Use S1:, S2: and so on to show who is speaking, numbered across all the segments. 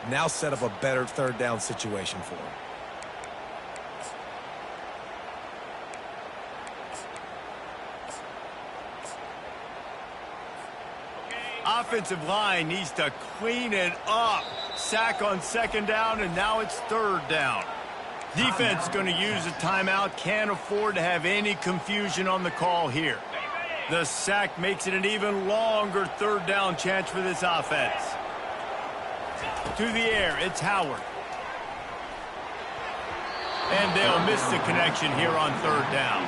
S1: Now set up a better third down situation for him.
S2: Offensive line needs to clean it up. Sack on second down, and now it's third down. Defense going to use a timeout. Can't afford to have any confusion on the call here. The sack makes it an even longer third down chance for this offense. To the air, it's Howard. And they'll miss the connection here on third down.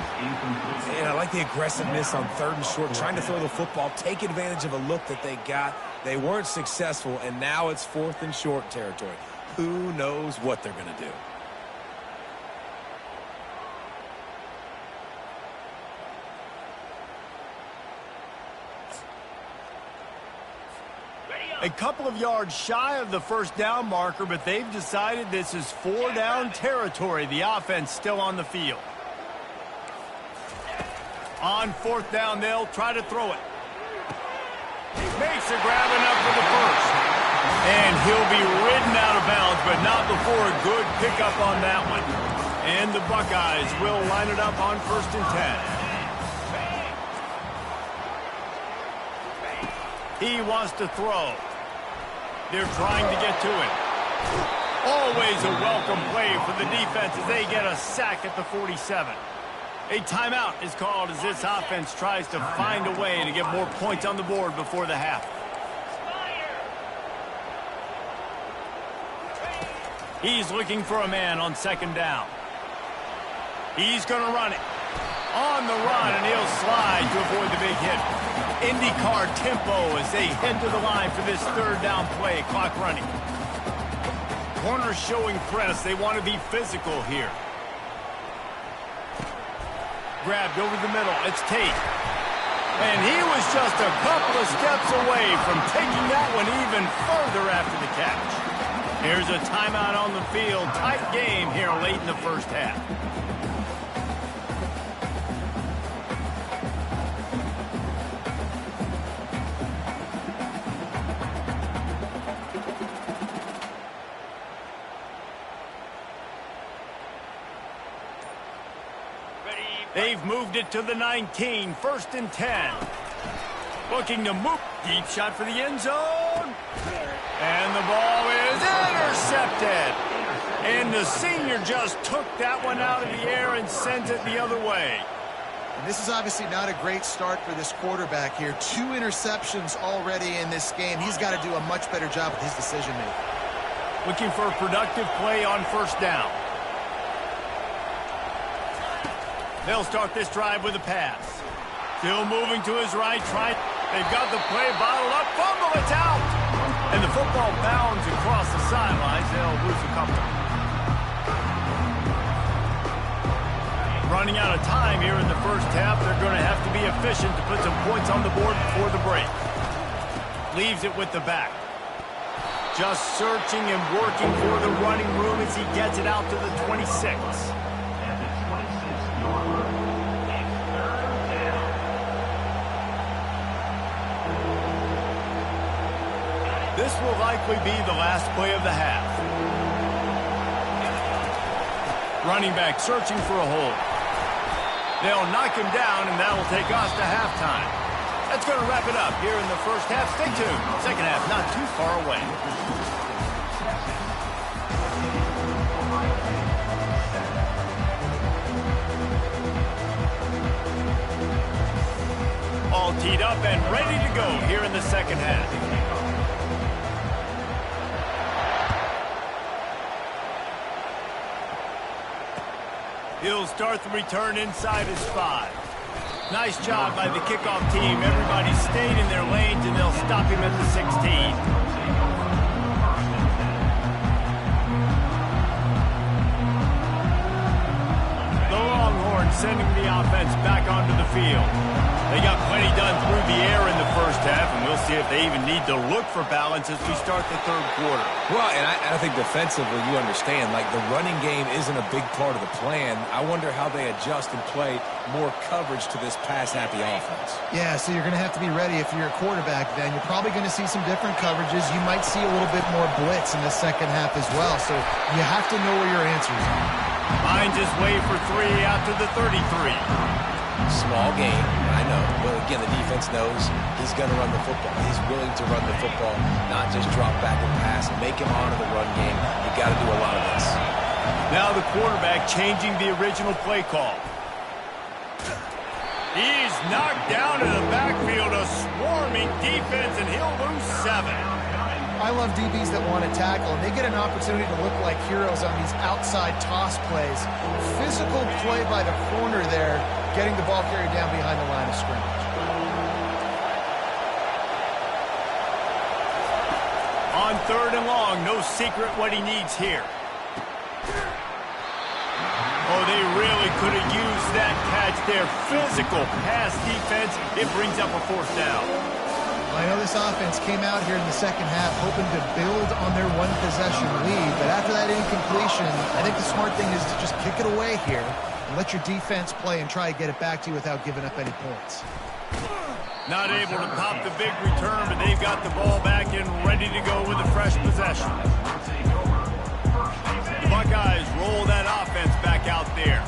S1: And I like the aggressiveness on third and short, trying to throw the football, take advantage of a look that they got. They weren't successful, and now it's fourth and short territory. Who knows what they're going to do?
S2: A couple of yards shy of the first down marker, but they've decided this is four down territory. The offense still on the field. On fourth down, they'll try to throw it. Makes a grab enough for the first. And he'll be ridden out of bounds, but not before a good pickup on that one. And the Buckeyes will line it up on 1st and 10. He wants to throw. They're trying to get to it. Always a welcome play for the defense as they get a sack at the 47. A timeout is called as this offense tries to find a way to get more points on the board before the half. He's looking for a man on second down. He's going to run it. On the run, and he'll slide to avoid the big hit. IndyCar tempo as they head to the line for this third down play. Clock running. Corners showing press. They want to be physical here. Grabbed over the middle. It's Tate. And he was just a couple of steps away from taking that one even further after the catch. Here's a timeout on the field. Tight game here late in the first half. They've moved it to the 19, 1st and 10. Looking to move. Deep shot for the end zone. And the ball is intercepted. And the senior just took that one out of the air and sends it the other way.
S3: And this is obviously not a great start for this quarterback here. 2 interceptions already in this game. He's got to do a much better job with his decision-making.
S2: Looking for a productive play on first down. They'll start this drive with a pass. Still moving to his right. They've got the play bottled up. Fumble, it's out. And the football bounds across the sidelines. They'll lose a couple. Running out of time here in the first half. They're going to have to be efficient to put some points on the board before the break. Leaves it with the back. Just searching and working for the running room as he gets it out to the 26. This will likely be the last play of the half. Running back searching for a hole. They'll knock him down, and that'll take us to halftime. That's going to wrap it up here in the first half. Stay tuned. Second half not too far away. All teed up and ready to go here in the second half. He'll start the return inside his 5. Nice job by the kickoff team. Everybody stayed in their lanes, and they'll stop him at the 16. The Longhorns sending the offense back onto the field. They got plenty done through the air in the first half, and we'll see if they even need to look for balance as we start the third quarter.
S1: Well, and I think defensively, you understand, like the running game isn't a big part of the plan. I wonder how they adjust and play more coverage to this pass-happy offense.
S3: Yeah, so you're going to have to be ready if you're a quarterback then. You're probably going to see some different coverages. You might see a little bit more blitz in the second half as well, so you have to know where your answers are.
S2: Finds his way for 3 out to the 33.
S1: Small game, I know. But again, the defense knows he's going to run the football. He's willing to run the football, not just drop back and pass, make him honor the run game. You got to do a lot of this.
S2: Now the quarterback changing the original play call. He's knocked down in the backfield, a swarming defense, and he'll lose 7.
S3: I love DBs that want to tackle, and they get an opportunity to look like heroes on these outside toss plays. Physical play by the corner there, getting the ball carried down behind the line of scrimmage.
S2: On 3rd and long, no secret what he needs here. Oh, they really could have used that catch there. Physical pass defense. It brings up a 4th down.
S3: I know this offense came out here in the second half hoping to build on their one-possession lead, but after that incompletion, I think the smart thing is to just kick it away here and let your defense play and try to get it back to you without giving up any points.
S2: Not able to pop the big return, but they've got the ball back and ready to go with a fresh possession. The Buckeyes roll that offense back out there.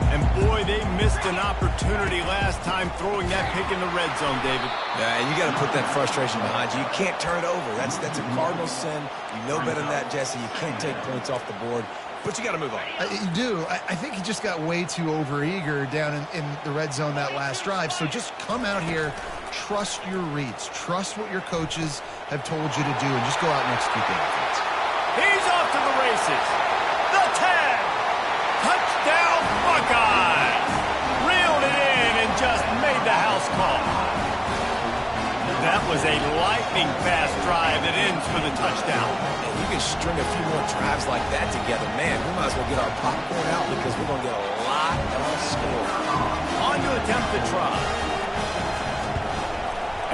S2: And boy, they missed an opportunity last time throwing that pick in the red zone, David.
S1: Yeah, and you got to put that frustration behind you. You can't turn it over. That's a cardinal sin. You know better than that, Jesse. You can't take points off the board. But you got to move on.
S3: You do. I think he just got way too overeager down in the red zone that last drive. So just come out here, trust your reads, trust what your coaches have told you to do, and just go out and execute the offense.
S2: He's off to the races. The tag. Touchdown, Buckeyes. Reeled it in and just made the house call. That was a lightning-fast drive that ends for the touchdown.
S1: And you can string a few more drives like that together. Man, we might as well get our popcorn out because we're going to get a lot of score.
S2: On to attempt the try.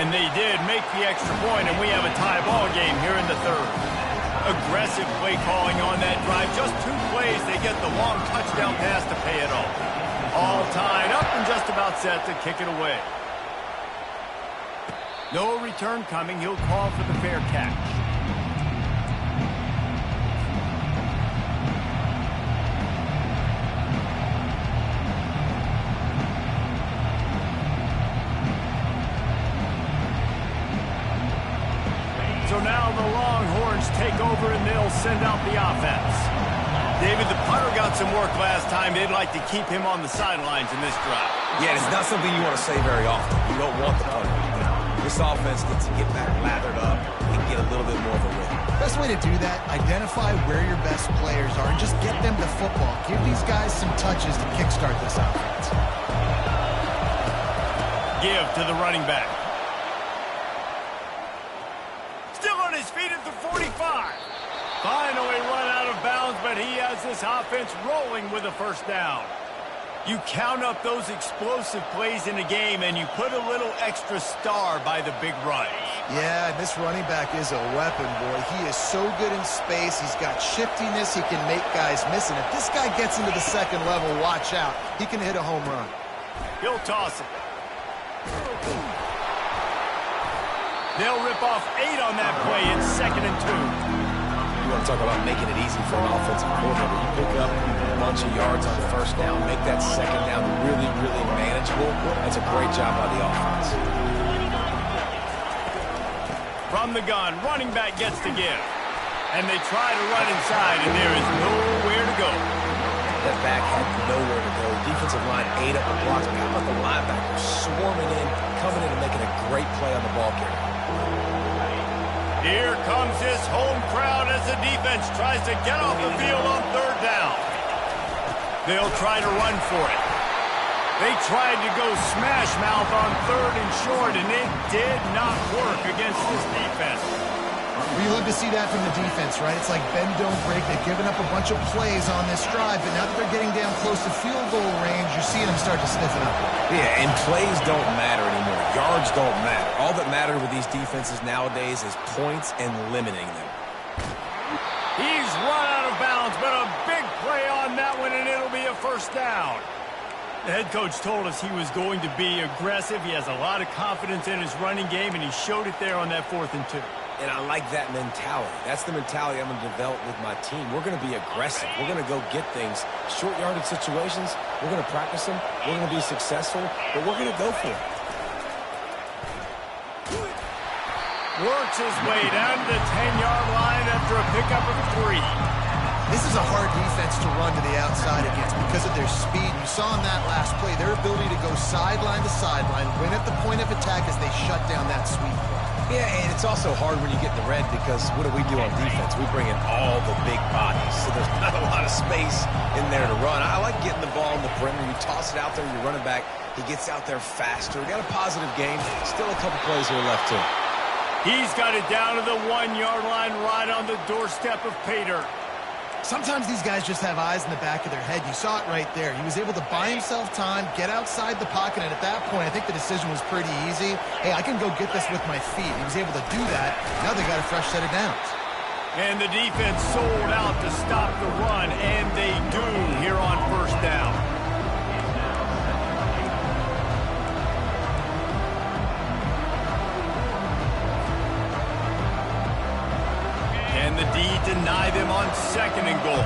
S2: And they did make the extra point, and we have a tie ball game here in the 3rd. Aggressive play calling on that drive. Just 2 plays, they get the long touchdown pass to pay it off. All tied up and just about set to kick it away. No return coming. He'll call for the fair catch. So now the Longhorns take over and they'll send out the offense. David, the punter got some work last time. They'd like to keep him on the sidelines in this drive.
S1: Yeah, it's not something you want to say very often. You don't want the punter. This offense needs to get back lathered up and get a little bit more of a rhythm.
S3: Best way to do that, identify where your best players are and just get them the football. Give these guys some touches to kickstart this offense.
S2: Give to the running back. Still on his feet at the 45. Finally run out of bounds, but he has this offense rolling with a 1st down. You count up those explosive plays in a game, and you put a little extra star by the big run.
S3: Yeah, this running back is a weapon, boy. He is so good in space. He's got shiftiness. He can make guys miss. And if this guy gets into the 2nd level, watch out. He can hit a home run.
S2: He'll toss it. They'll rip off 8 on that play. It's 2nd and 2.
S1: You want to talk about making it easy for an offensive coordinator. You pick up a bunch of yards on 1st down, make that 2nd down really, really manageable. That's a great job by the offense.
S2: From the gun, running back gets to give. And they try to run inside, and there is nowhere to go.
S1: That back had nowhere to go. Defensive line ate up the blocks. How about the linebacker swarming in, coming in and making a great play on the ball carrier?
S2: Here comes his home crowd as the defense tries to get off the field on 3rd down. They'll try to run for it. They tried to go smash mouth on 3rd and short, and it did not work against this defense.
S3: Well, you love to see that from the defense, right? It's like bend, don't break. They've given up a bunch of plays on this drive, but now that they're getting down close to field goal range, you're seeing them start to stiffen up.
S1: Yeah, and plays don't matter anymore. Yards don't matter. All that matters with these defenses nowadays is points and limiting them.
S2: He's run out of bounds, but a big play on that one, and it'll be a first down. The head coach told us he was going to be aggressive. He has a lot of confidence in his running game, and he showed it there on that 4th and 2.
S1: And I like that mentality. That's the mentality I'm going to develop with my team. We're going to be aggressive. We're going to go get things. Short yardage situations, we're going to practice them. We're going to be successful, but we're going to go for it.
S2: Works his way down to the 10-yard line after a pickup of 3.
S3: This is a hard defense to run to the outside against because of their speed. You saw in that last play their ability to go sideline to sideline, win at the point of attack as they shut down that sweep play.
S1: Yeah, and it's also hard when you get in the red because what do we do on defense? We bring in all the big bodies, so there's not a lot of space in there to run. I like getting the ball on the perimeter. You toss it out there, you run it back. He gets out there faster. We got a positive game. Still a couple plays here left, too.
S2: He's got it down to the 1-yard line right on the doorstep of pay dirt.
S3: Sometimes these guys just have eyes in the back of their head. You saw it right there. He was able to buy himself time, get outside the pocket, and at that point, I think the decision was pretty easy. Hey, I can go get this with my feet. He was able to do that. Now they got a fresh set of downs.
S2: And the defense sold out to stop the run, and they do here on first down. And the D deny them on 2nd and goal.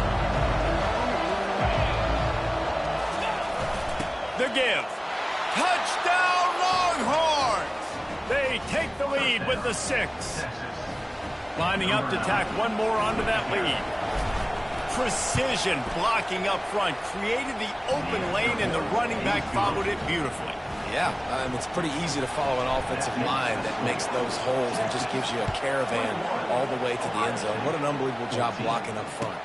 S2: The give. Touchdown Longhorns! They take the lead with the 6. Lining up to tack one more onto that lead. Precision blocking up front. Created the open lane, and the running back followed it beautifully.
S1: Yeah, it's pretty easy to follow an offensive line that makes those holes and just gives you a caravan all the way to the end zone. What an unbelievable job blocking up front.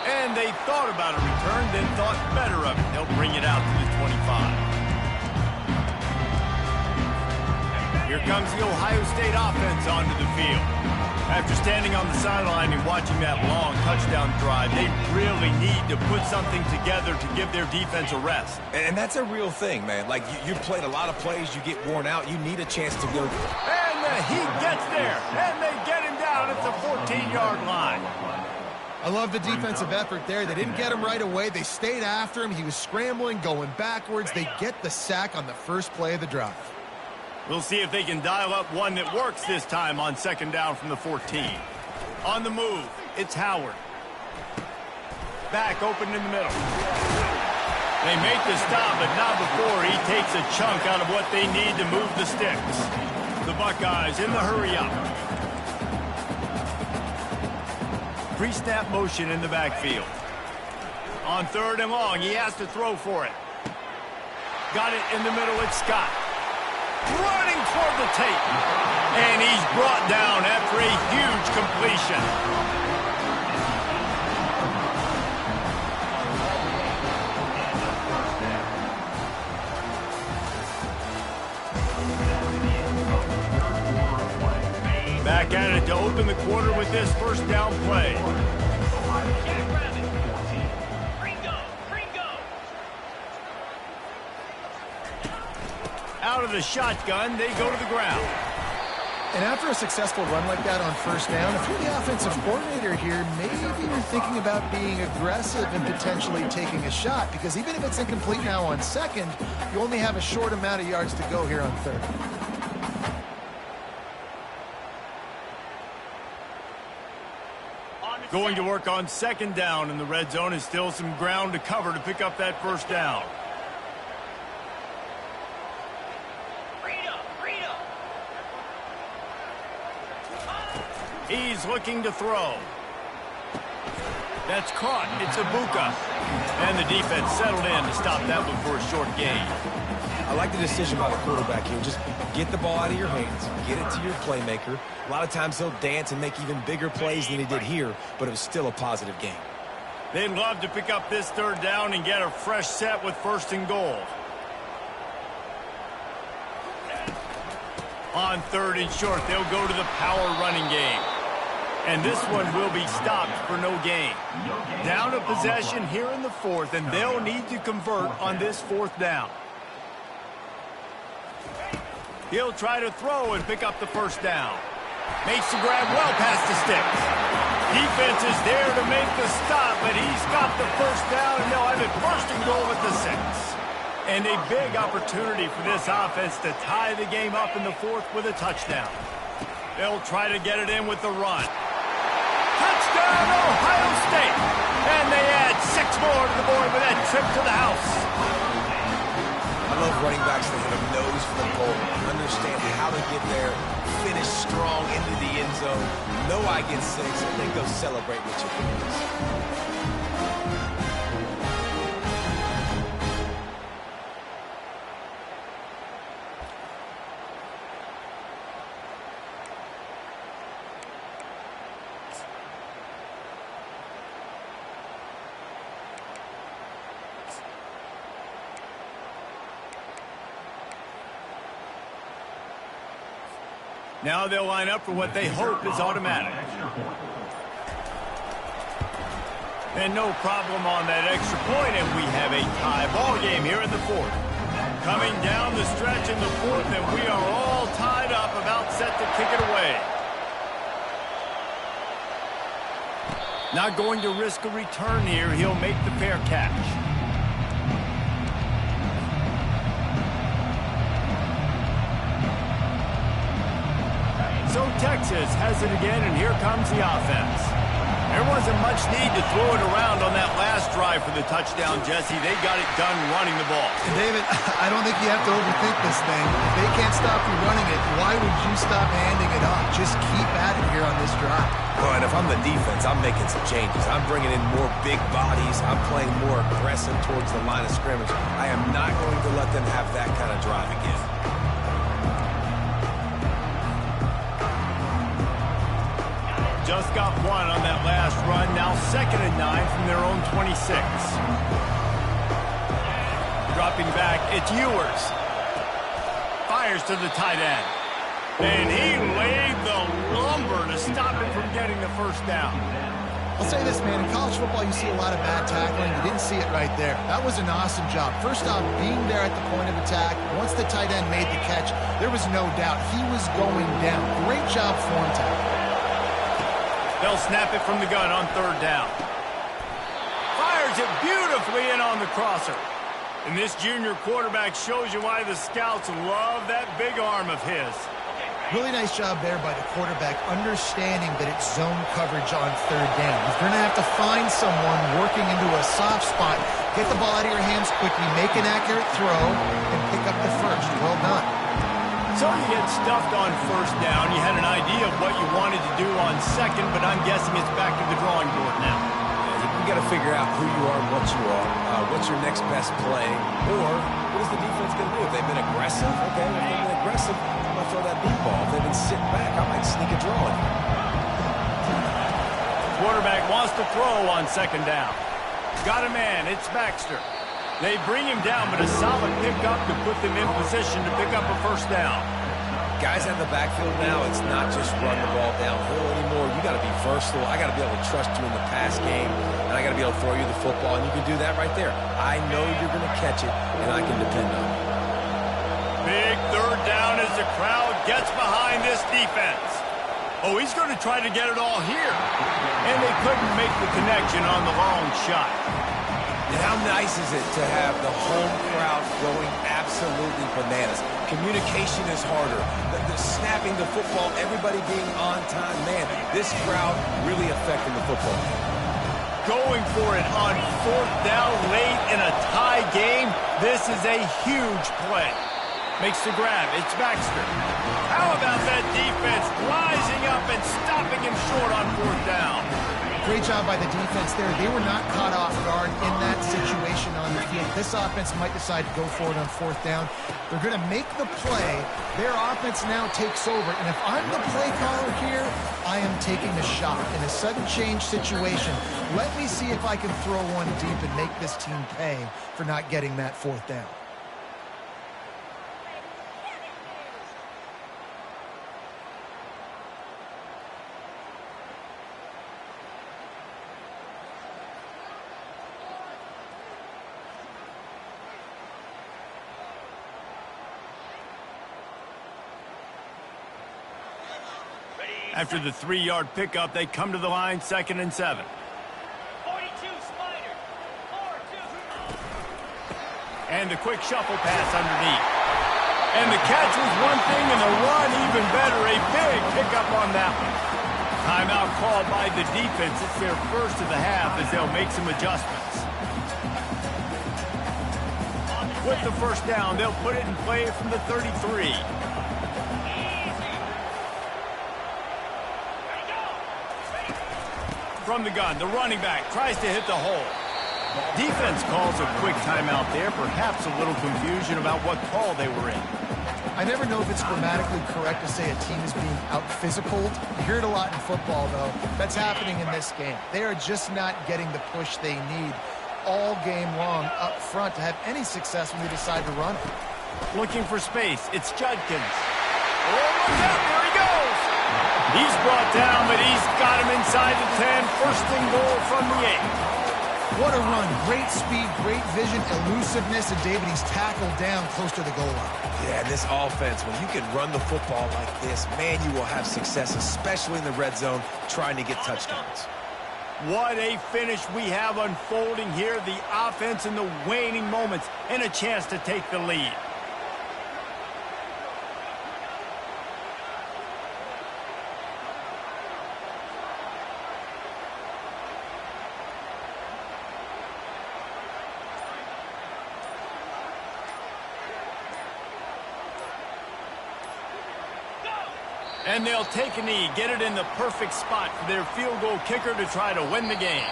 S2: And they thought about a return, then thought better of it. They'll bring it out to the 25. Here comes the Ohio State offense onto the field. After standing on the sideline and watching that long touchdown drive, they really need to put something together to give their defense a rest.
S1: And that's a real thing, man. Like, you played a lot of plays, you get worn out, you need a chance to go.
S2: And he gets there, and they get him down at the 14-yard line.
S3: I love the defensive effort there. They didn't get him right away. They stayed after him. He was scrambling, going backwards. They get the sack on the first play of the drive.
S2: We'll see if they can dial up one that works this time on 2nd down from the 14. On the move, it's Howard. Back open in the middle. They make the stop, but not before he takes a chunk out of what they need to move the sticks. The Buckeyes in the hurry-up. Pre-snap motion in the backfield. On 3rd and long, he has to throw for it. Got it in the middle, it's Scott. Running toward the tape. And he's brought down after a huge completion. Back at it to open the quarter with this first down play. Out of the shotgun, they go to the ground.
S3: And after a successful run like that on first down, if you're the offensive coordinator here, maybe you're thinking about being aggressive and potentially taking a shot, because even if it's incomplete now on 2nd, you only have a short amount of yards to go here on 3rd.
S2: Going to work on 2nd down, and the red zone is still some ground to cover to pick up that first down. He's looking to throw. That's caught. It's Ibuka. And the defense settled in to stop that one for a short gain.
S1: I like the decision by the quarterback here. Just get the ball out of your hands. Get it to your playmaker. A lot of times he'll dance and make even bigger plays than he did here, but it was still a positive game.
S2: They'd love to pick up this 3rd down and get a fresh set with 1st and goal. On 3rd and short, they'll go to the power running game. And this one will be stopped for no gain. Down a possession here in the 4th, and they'll need to convert on this 4th down. He'll try to throw and pick up the 1st down. Makes the grab well past the sticks. Defense is there to make the stop, but he's got the 1st down, and they'll have it 1st and goal at the 6. And a big opportunity for this offense to tie the game up in the 4th with a touchdown. They'll try to get it in with the run. Touchdown, Ohio State! And they add 6 more to the board with that trip to the house.
S1: I love running backs that hit a nose for the goal, understand how to get there, finish strong into the end zone. Know I get 6, and then go celebrate with your friends.
S2: Now they'll line up for what they hope is automatic. And no problem on that extra point, and we have a tie ball game here in the 4th. Coming down the stretch in the 4th, and we are all tied up, about set to kick it away. Not going to risk a return here. He'll make the fair catch. So Texas has it again, and here comes the offense. There wasn't much need to throw it around on that last drive for the touchdown, Jesse. They got it done running the ball.
S3: And David, I don't think you have to overthink this thing. If they can't stop you running it, why would you stop handing it off? Just keep at it here on this drive.
S1: Well, and if I'm the defense, I'm making some changes. I'm bringing in more big bodies. I'm playing more aggressive towards the line of scrimmage. I am not going to let them have that kind of drive again.
S2: Just got 1 on that last run. Now 2nd and 9 from their own 26. Dropping back, it's Ewers. Fires to the tight end. And he laid the lumber to stop him from getting the 1st down.
S3: I'll say this, man. In college football, you see a lot of bad tackling. You didn't see it right there. That was an awesome job. First off, being there at the point of attack. Once the tight end made the catch, there was no doubt he was going down. Great job form tackle.
S2: They'll snap it from the gun on 3rd down. Fires it beautifully in on the crosser. And this junior quarterback shows you why the scouts love that big arm of his.
S3: Really nice job there by the quarterback, understanding that it's zone coverage on 3rd down. You're going to have to find someone working into a soft spot, get the ball out of your hands quickly, make an accurate throw, and pick up the 1st. Well done.
S2: So you get stuffed on 1st down. You had an idea of what you wanted to do on 2nd, but I'm guessing it's back to the drawing board now.
S1: You got to figure out who you are and what you are. What's your next best play? Or what is the defense going to do? If they've been aggressive, okay, if they've been aggressive, I'm going to throw that deep ball. If they've been sitting back, I might sneak a draw in.
S2: Quarterback wants to throw on 2nd down. Got a man. It's Baxter. They bring him down, but a solid pickup to put them in position to pick up a 1st down.
S1: Guys out of the backfield now, it's not just run the ball downhill anymore. You got to be versatile. I got to be able to trust you in the pass game, and I got to be able to throw you the football, and you can do that right there. I know you're going to catch it, and I can depend on it.
S2: Big 3rd down as the crowd gets behind this defense. Oh, he's going to try to get it all here. And they couldn't make the connection on the long shot.
S1: And how nice is it to have the home crowd going absolutely bananas? Communication is harder. The snapping the football, everybody being on time. Man, this crowd really affecting the football game.
S2: Going for it on 4th down late in a tie game. This is a huge play. Makes the grab. It's Baxter. How about that defense rising up and stopping him short on 4th down?
S3: Great job by the defense there. They were not caught off guard in that situation on the field. This offense might decide to go for it on 4th down. They're going to make the play. Their offense now takes over. And if I'm the play caller here, I am taking a shot in a sudden change situation. Let me see if I can throw one deep and make this team pay for not getting that 4th down.
S2: After the 3-yard pickup, they come to the line, 2nd and 7.
S4: 42, Spider. 4-2.
S2: And the quick shuffle pass underneath. And the catch was one thing, and the run even better. A big pickup on that one. Timeout called by the defense. It's their first of the half as they'll make some adjustments. With the first down, they'll put it in play from the 33. From the gun, the running back tries to hit the hole. Defense calls a quick timeout there, perhaps a little confusion about what call they were in.
S3: I never know if it's grammatically correct to say a team is being out-physicaled. You hear it a lot in football, though. That's happening in this game. They are just not getting the push they need all game long up front to have any success when they decide to run it.
S2: Looking for space. It's Judkins. Oh, look out. There he goes. He's brought down, but he's got him inside the 10. First and goal from the 8.
S3: What a run. Great speed, great vision, elusiveness, and David, he's tackled down close to the goal line.
S1: Yeah, this offense, when you can run the football like this, man, you will have success, especially in the red zone, trying to get touchdowns.
S2: What a finish we have unfolding here. The offense in the waning moments and a chance to take the lead. And they'll take a knee, get it in the perfect spot for their field goal kicker to try to win the game.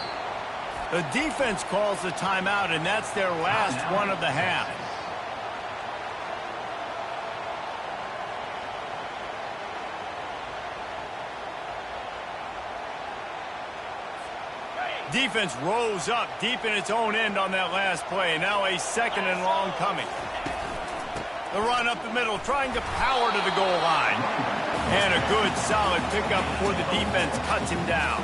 S2: The defense calls the timeout, and that's their last one of the half. Defense rose up deep in its own end on that last play. Now a 2nd and long coming. The run up the middle, trying to power to the goal line. And a good, solid pickup before the defense cuts him down.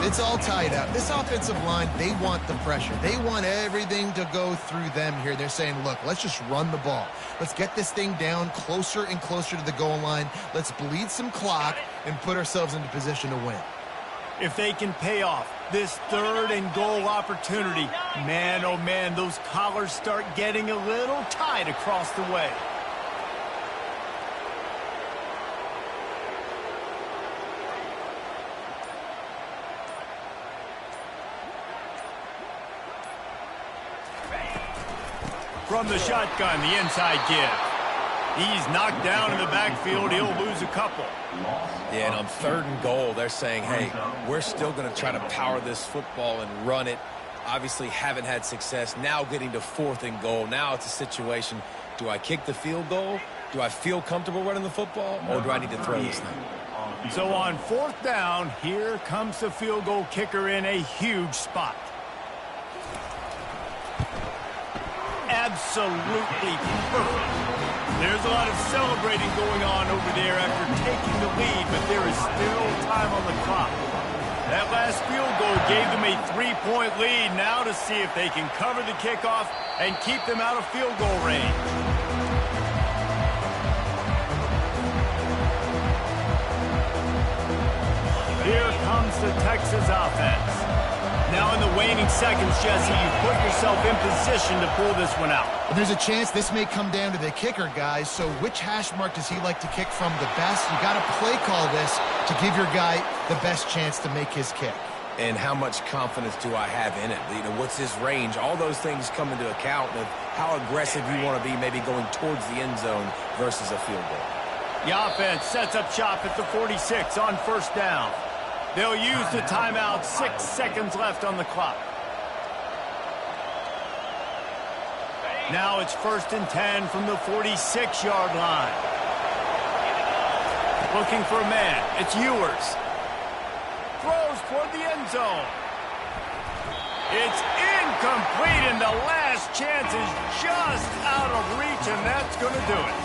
S3: It's all tied up. This offensive line, they want the pressure. They want everything to go through them here. They're saying, look, let's just run the ball. Let's get this thing down closer and closer to the goal line. Let's bleed some clock and put ourselves into position to win.
S2: If they can pay off this 3rd and goal opportunity, man, oh man, those collars start getting a little tight across the way. From the shotgun, the inside give. He's knocked down in the backfield. He'll lose a couple.
S1: Yeah, and on 3rd and goal, they're saying, hey, we're still going to try to power this football and run it. Obviously haven't had success. Now getting to 4th and goal. Now it's a situation, do I kick the field goal? Do I feel comfortable running the football? Or do I need to throw this thing?
S2: So on 4th down, here comes the field goal kicker in a huge spot. Absolutely perfect. There's a lot of celebrating going on over there after taking the lead, but there is still time on the clock. That last field goal gave them a 3-point lead. Now to see if they can cover the kickoff and keep them out of field goal range. Here comes the Texas offense. Now in the waning seconds, Jesse, you put yourself in position to pull this one out.
S3: And there's a chance this may come down to the kicker, guys. So which hash mark does he like to kick from the best? You got to play call this to give your guy the best chance to make his kick.
S1: And how much confidence do I have in it? You know, what's his range? All those things come into account of how aggressive you want to be, maybe going towards the end zone versus a field goal.
S2: The offense sets up shop at the 46 on 1st down. They'll use the timeout. 6 seconds left on the clock. Now it's 1st and 10 from the 46-yard line. Looking for a man. It's Ewers. Throws toward the end zone. It's incomplete, and the last chance is just out of reach, and that's going to do it.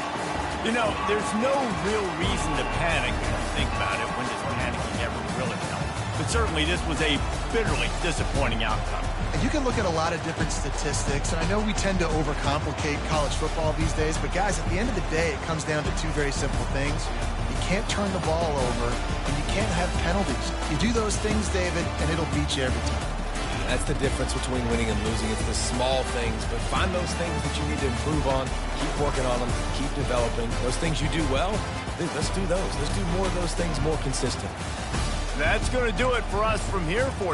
S2: You know, there's no real reason to panic when you think about it. When does panicking ever really help? But certainly this was a bitterly disappointing outcome.
S3: And you can look at a lot of different statistics, and I know we tend to overcomplicate college football these days, but guys, at the end of the day, it comes down to 2 very simple things. You can't turn the ball over, and you can't have penalties. You do those things, David, and it'll beat you every time.
S1: That's the difference between winning and losing. It's the small things, but find those things that you need to improve on. Keep working on them. Keep developing. Those things you do well, let's do those. Let's do more of those things more consistent.
S2: That's going to do it for us from here for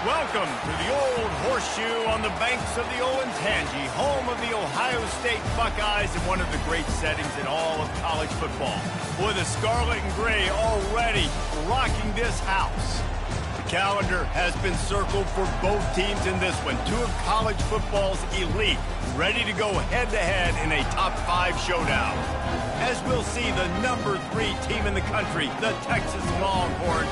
S2: Welcome to the old horseshoe on the banks of the Owens-Hangy, home of the Ohio State Buckeyes and one of the great settings in all of college football. Boy, the scarlet and gray already rocking this house. The calendar has been circled for both teams in this one. Two of college football's elite, ready to go head-to-head in a top-5 showdown. As we'll see, the number 3 team in the country, the Texas Longhorns,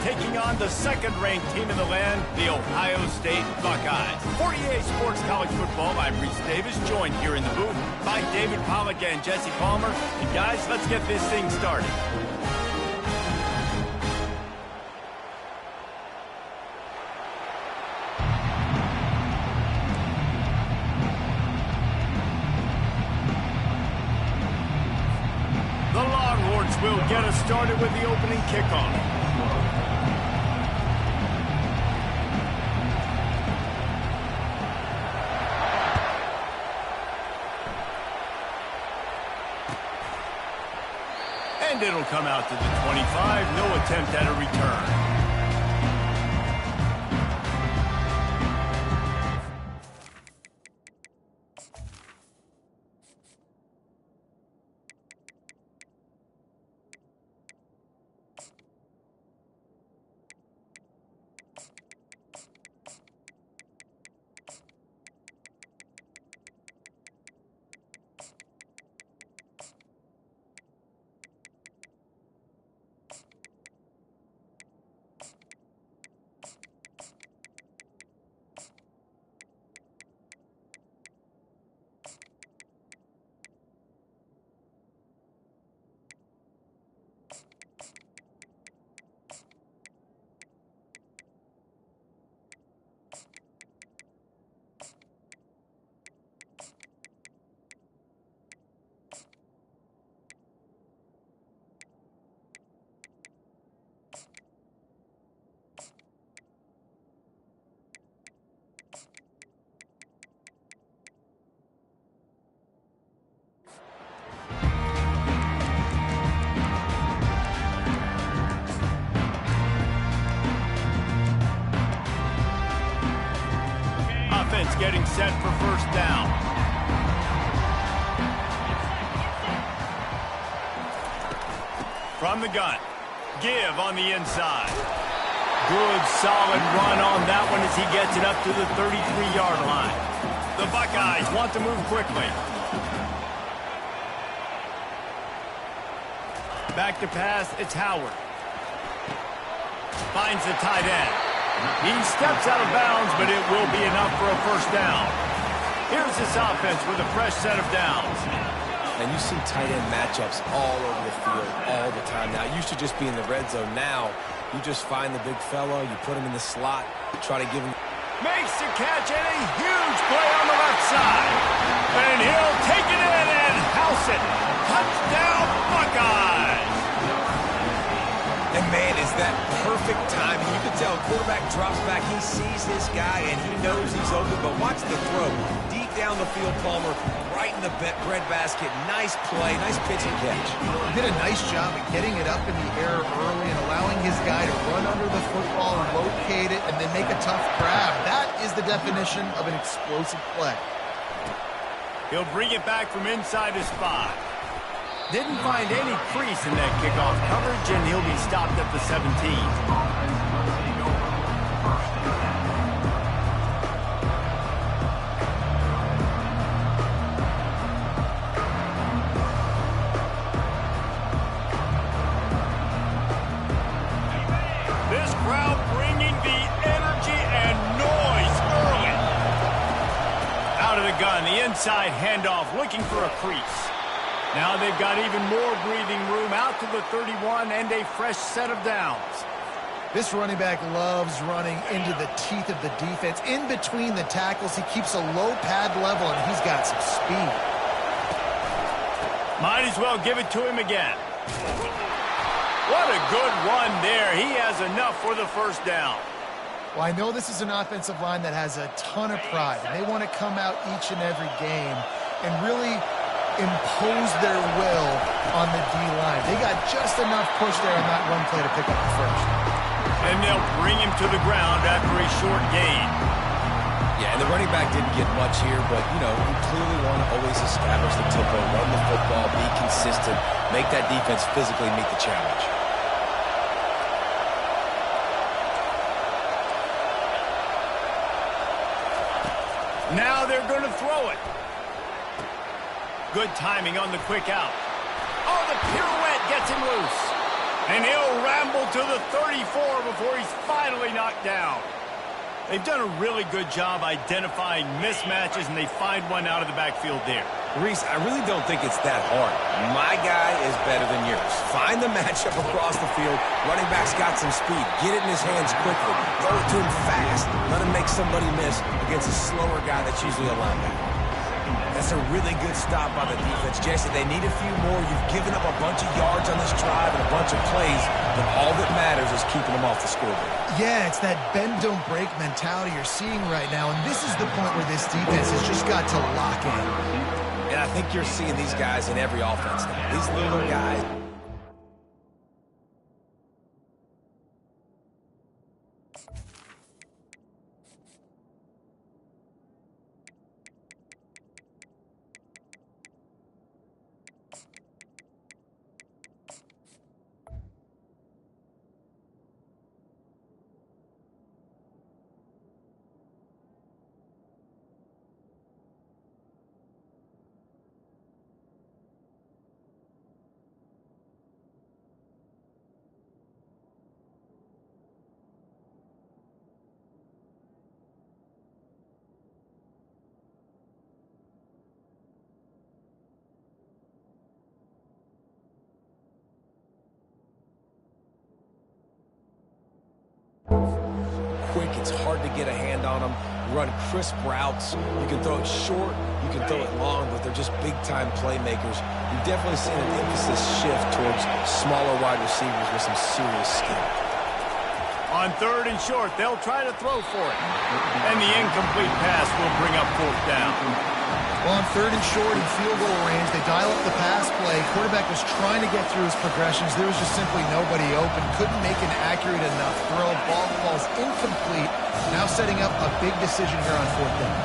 S2: taking on the second-ranked team in the land, the Ohio State Buckeyes. For EA Sports College Football, I'm Reese Davis, joined here in the booth by David Pollack and Jesse Palmer. And guys, let's get this thing started. The Longhorns will get us started with the opening kickoff. And it'll come out to the 25. No attempt at a return. first down. From the gun. Give on the inside. Good, solid run on that one as he gets it up to the 33-yard line. The Buckeyes want to move quickly. Back to pass, it's Howard. Finds the tight end. He steps out of bounds, but it will be enough for a first down. Here's this offense with a fresh set of downs.
S1: And you see tight end matchups all over the field all the time. Now, it used to just be in the red zone. Now, you just find the big fellow, you put him in the slot, try to give him...
S2: Makes the catch and a huge play on the left side. And he'll take it in and house it. Touchdown, Buckeyes!
S1: And man, is that perfect timing. You can tell quarterback drops back, he sees his guy, and he knows he's open. But watch the throw. Deep down the field, Palmer, right in the bread basket. Nice play, nice pitch and catch.
S3: He did a nice job of getting it up in the air early and allowing his guy to run under the football and locate it and then make a tough grab. That is the definition of an explosive play.
S2: He'll bring it back from inside his spot. Didn't find any crease in that kickoff coverage, and he'll be stopped at the 17. Inside handoff, looking for a crease. Now they've got even more breathing room out to the 31 and a fresh set of downs.
S3: This running back loves running into the teeth of the defense. In between the tackles, he keeps a low pad level, and he's got some speed.
S2: Might as well give it to him again. What a good run there. He has enough for the first down.
S3: Well, I know this is an offensive line that has a ton of pride, and they want to come out each and every game and really impose their will on the D-line. They got just enough push there on that run play to pick up the first.
S2: And they'll bring him to the ground after a short gain.
S1: Yeah, and the running back didn't get much here, but, you know, you clearly want to always establish the tempo, run the football, be consistent, make that defense physically meet the challenge.
S2: Now they're going to throw it. Good timing on the quick out. Oh, the pirouette gets him loose. And he'll ramble to the 34 before he's finally knocked down. They've done a really good job identifying mismatches, and they find one out of the backfield there.
S1: Reese, I really don't think it's that hard. My guy is better than yours. Find the matchup across the field. Running back's got some speed. Get it in his hands quickly. Throw it to him fast. Let him make somebody miss against a slower guy that's usually a linebacker. That's a really good stop by the defense. Jesse, they need a few more. You've given up a bunch of yards on this drive and a bunch of plays, but all that matters is keeping them off the scoreboard.
S3: Yeah, it's that bend, don't break mentality you're seeing right now, and this is the point where this defense has just got to lock in.
S1: And I think you're seeing these guys in every offense now. These little guys. Quick, it's hard to get a hand on them. Run crisp routes. You can throw it short, you can throw it long, but they're just big-time playmakers. You've definitely seen an emphasis shift towards smaller wide receivers with some serious skill.
S2: On third and short, they'll try to throw for it. And the incomplete pass will bring up fourth down.
S3: Well, on third and short in field goal range, they dial up the pass play. Quarterback was trying to get through his progressions. There was just simply nobody open. Couldn't make an accurate enough throw. Ball falls incomplete. Now setting up a big decision here on fourth down.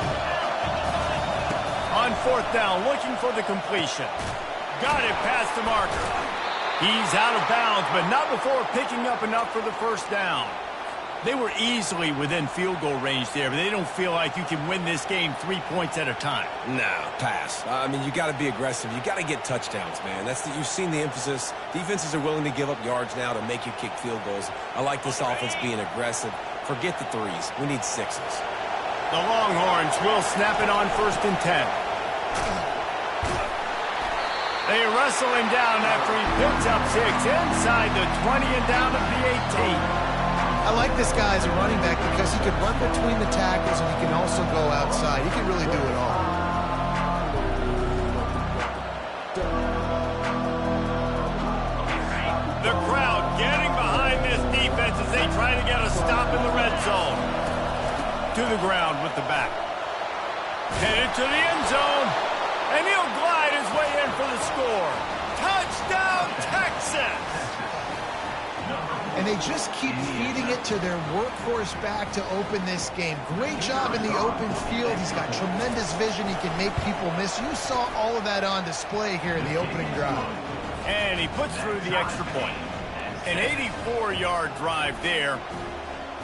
S2: 4th down, looking for the completion. Got it past the marker. He's out of bounds, but not before picking up enough for the 1st down. They were easily within field goal range there, but they don't feel like you can win this game 3 points at a time.
S1: No, pass. I mean, you got to be aggressive. You got to get touchdowns, man. You've seen the emphasis. Defenses are willing to give up yards now to make you kick field goals. I like this offense being aggressive. Forget the threes. We need sixes.
S2: The Longhorns will snap it on 1st and 10. They wrestle him down after he picks up 6 inside the 20 and down at the 18.
S3: I like this guy as a running back because he can run between the tackles and he can also go outside. He can really do it all.
S2: The crowd getting behind this defense as they try to get a stop in the red zone. To the ground with the back. Headed to the end zone. And he'll glide his way in for the score. Touchdown, Texas!
S3: And they just keep feeding it to their workhorse back to open this game. Great job in the open field. He's got tremendous vision. He can make people miss. You saw all of that on display here in the opening drive.
S2: And he puts through the extra point. An 84-yard drive there.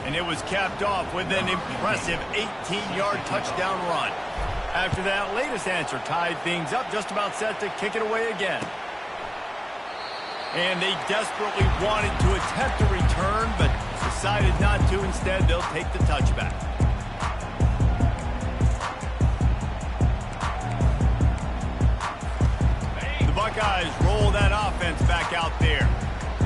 S2: And it was capped off with an impressive 18-yard touchdown run. After that latest answer tied things up, just about set to kick it away again. And they desperately wanted to attempt a return, but decided not to. Instead, they'll take the touchback. The Buckeyes roll that offense back out there.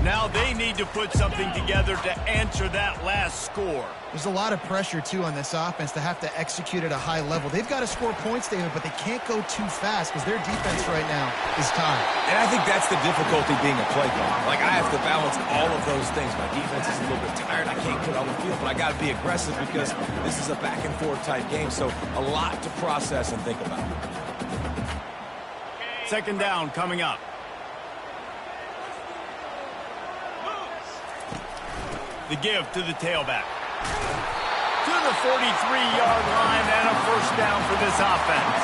S2: Now they need to put something together to answer that last score.
S3: There's a lot of pressure, too, on this offense to have to execute at a high level. They've got to score points, David, but they can't go too fast because their defense right now is tired.
S1: And I think that's the difficulty being a play caller. Like, I have to balance all of those things. My defense is a little bit tired. I can't put on the field, but I got to be aggressive because this is a back-and-forth type game, so a lot to process and think about.
S2: 2nd down coming up. The give to the tailback. To the 43-yard line and a 1st down for this offense.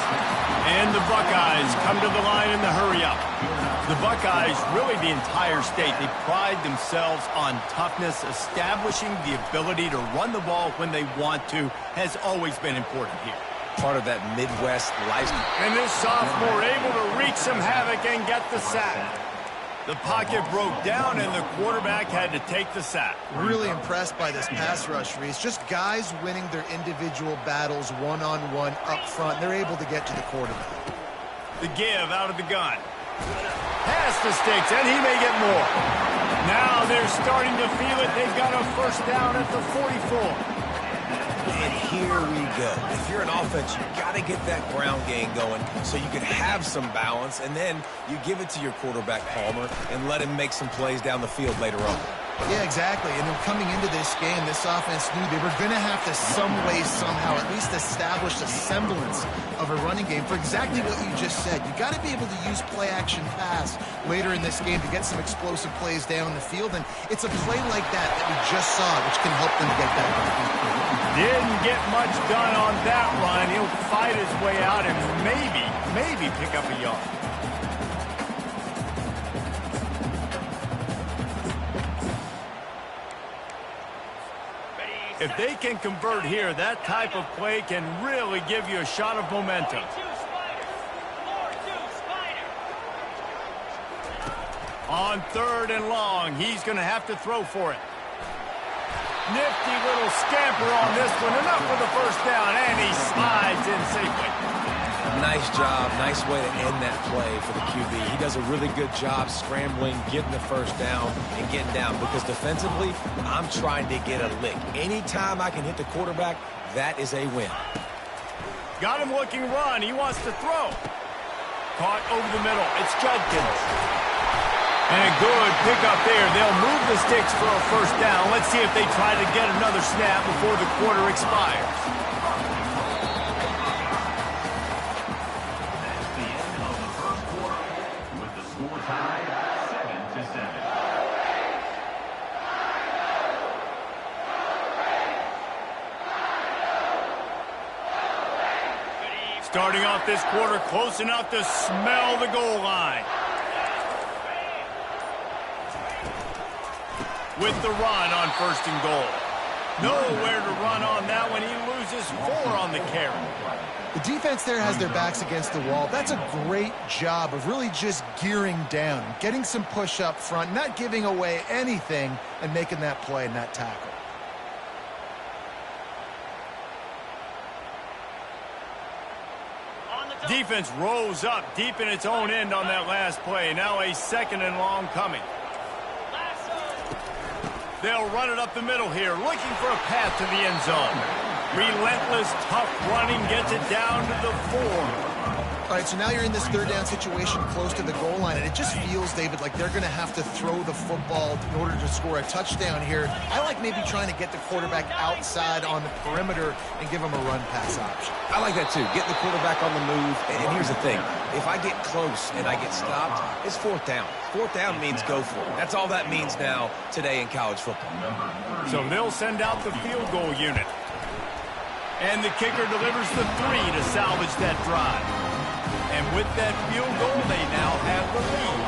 S2: And the Buckeyes come to the line in the hurry-up. The Buckeyes, really the entire state, they pride themselves on toughness. Establishing the ability to run the ball when they want to has always been important here.
S1: Part of that Midwest lifestyle.
S2: And this sophomore able to wreak some havoc and get the sack. The pocket broke down, and the quarterback had to take the sack.
S3: Really impressed by this pass rush, Reese. Just guys winning their individual battles one-on-one up front. They're able to get to the quarterback.
S2: The give out of the gun. Pass the sticks, and he may get more. Now they're starting to feel it. They've got a 1st down at the 44.
S1: And here we go. If you're an offense, you got to get that ground game going so you can have some balance, and then you give it to your quarterback, Palmer, and let him make some plays down the field later on.
S3: Yeah, exactly. And then coming into this game, this offense knew they were going to have to some way, somehow, at least establish a semblance of a running game for exactly what you just said. You got to be able to use play-action pass later in this game to get some explosive plays down the field. And it's a play like that we just saw, which can help them get that done.
S2: Didn't get much done on that run. He'll fight his way out and maybe pick up a yard. If they can convert here, that type of play can really give you a shot of momentum. On 3rd and long, he's going to have to throw for it. Nifty little scamper on this one. Enough for the 1st down, and he slides in safely.
S1: Nice job. Nice way to end that play for the QB. He does a really good job scrambling, getting the 1st down, and getting down. Because defensively, I'm trying to get a lick. Anytime I can hit the quarterback, that is a win.
S2: Got him looking run. He wants to throw. Caught over the middle. It's Judkins. And a good pickup there. They'll move the sticks for a 1st down. Let's see if they try to get another snap before the quarter expires.
S5: That's the end of the 1st quarter with the score tied 7-7.
S2: Starting off this quarter close enough to smell the goal line. With the run on 1st and goal. Nowhere to run on that one. He loses 4 on the carry.
S3: The defense there has their backs against the wall. That's a great job of really just gearing down, getting some push up front, not giving away anything, and making that play and that tackle.
S2: Defense rose up deep in its own end on that last play. Now a 2nd and long coming. They'll run it up the middle here, looking for a path to the end zone. Relentless, tough running gets it down to the 4.
S3: All right, so now you're in this 3rd down situation close to the goal line, and it just feels, David, like they're going to have to throw the football in order to score a touchdown here. I like maybe trying to get the quarterback outside on the perimeter and give him a run-pass option.
S1: I like that, too. Getting the quarterback on the move. And here's the thing. If I get close and I get stopped, it's 4th down. 4th down means go for it. That's all that means now today in college football.
S2: So they'll send out the field goal unit. And the kicker delivers the 3 to salvage that drive. And with that field goal, they now have the lead.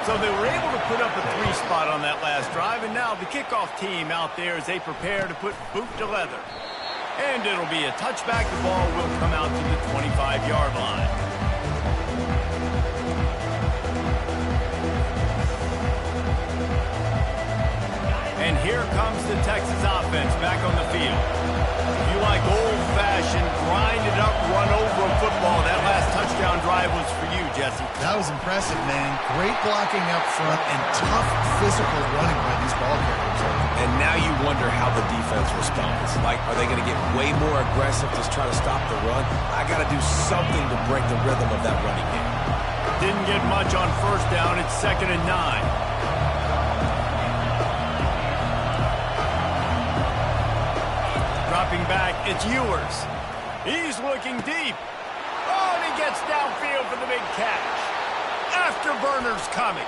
S2: So they were able to put up a 3 spot on that last drive, and now the kickoff team out there as they prepare to put boot to leather. And it'll be a touchback. The ball will come out to the 25-yard line. And here comes the Texas offense back on the field. If you like old-fashioned, grind-it-up, run-over football, that last touchdown drive was for you, Jesse.
S3: That was impressive, man. Great blocking up front and tough physical running by these ball carriers.
S1: And now you wonder how the defense responds. Like, are they going to get way more aggressive to try to stop the run? I got to do something to break the rhythm of that running game.
S2: Didn't get much on 1st down. It's 2nd and 9. Dropping back, it's Ewers. He's looking deep. Oh, and he gets downfield for the big catch. Afterburner's coming.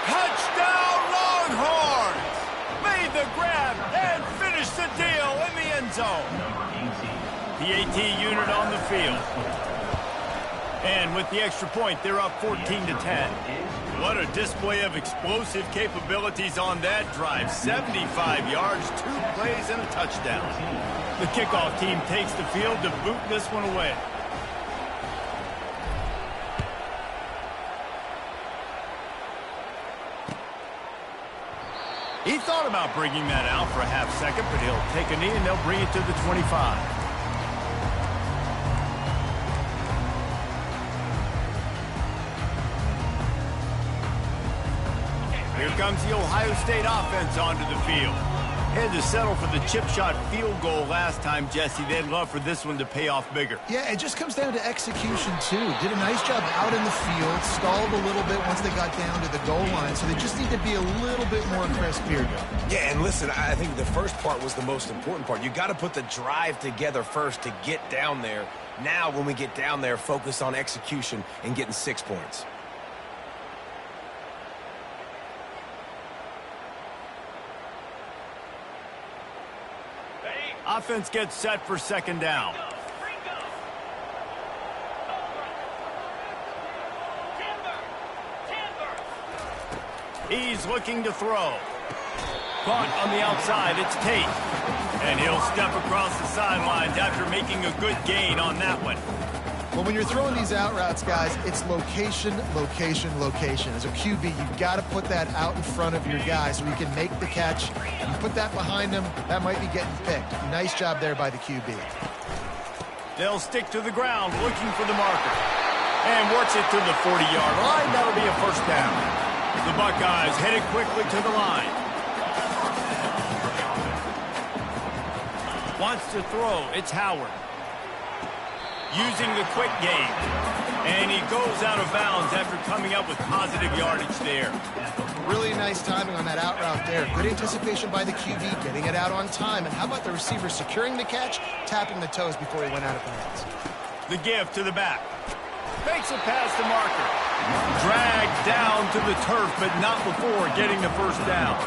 S2: Touchdown, Longhorns! Made the grab and finished the deal in the end zone. PAT unit on the field. And with the extra point, they're up 14-10. What a display of explosive capabilities on that drive. 75 yards, 2 plays, and a touchdown. The kickoff team takes the field to boot this one away. He thought about bringing that out for a half second, but he'll take a knee and they'll bring it to the 25. Here comes the Ohio State offense onto the field. Had to settle for the chip shot field goal last time, Jesse. They'd love for this one to pay off bigger.
S3: Yeah, it just comes down to execution, too. Did a nice job out in the field, stalled a little bit once they got down to the goal line, so they just need to be a little bit more crisp here.
S1: Yeah, and listen, I think the first part was the most important part. You got to put the drive together first to get down there. Now, when we get down there, focus on execution and getting 6 points.
S2: Offense gets set for 2nd down. He's looking to throw. Caught on the outside, it's Tate. And he'll step across the sidelines after making a good gain on that one.
S3: Well, when you're throwing these out routes, guys, it's location, location, location. As a QB, you've got to put that out in front of your guy so he can make the catch. You put that behind him, that might be getting picked. Nice job there by the QB.
S2: They'll stick to the ground looking for the marker. And works it to the 40-yard line. That'll be a 1st down. The Buckeyes headed quickly to the line. Wants to throw. It's Howard. Using the quick game. And he goes out of bounds after coming up with positive yardage there.
S3: Really nice timing on that out route there. Good anticipation by the QB, getting it out on time. And how about the receiver securing the catch, tapping the toes before he went out of bounds.
S2: The give to the back. Makes a pass to Marker. Dragged down to the turf, but not before getting the 1st down.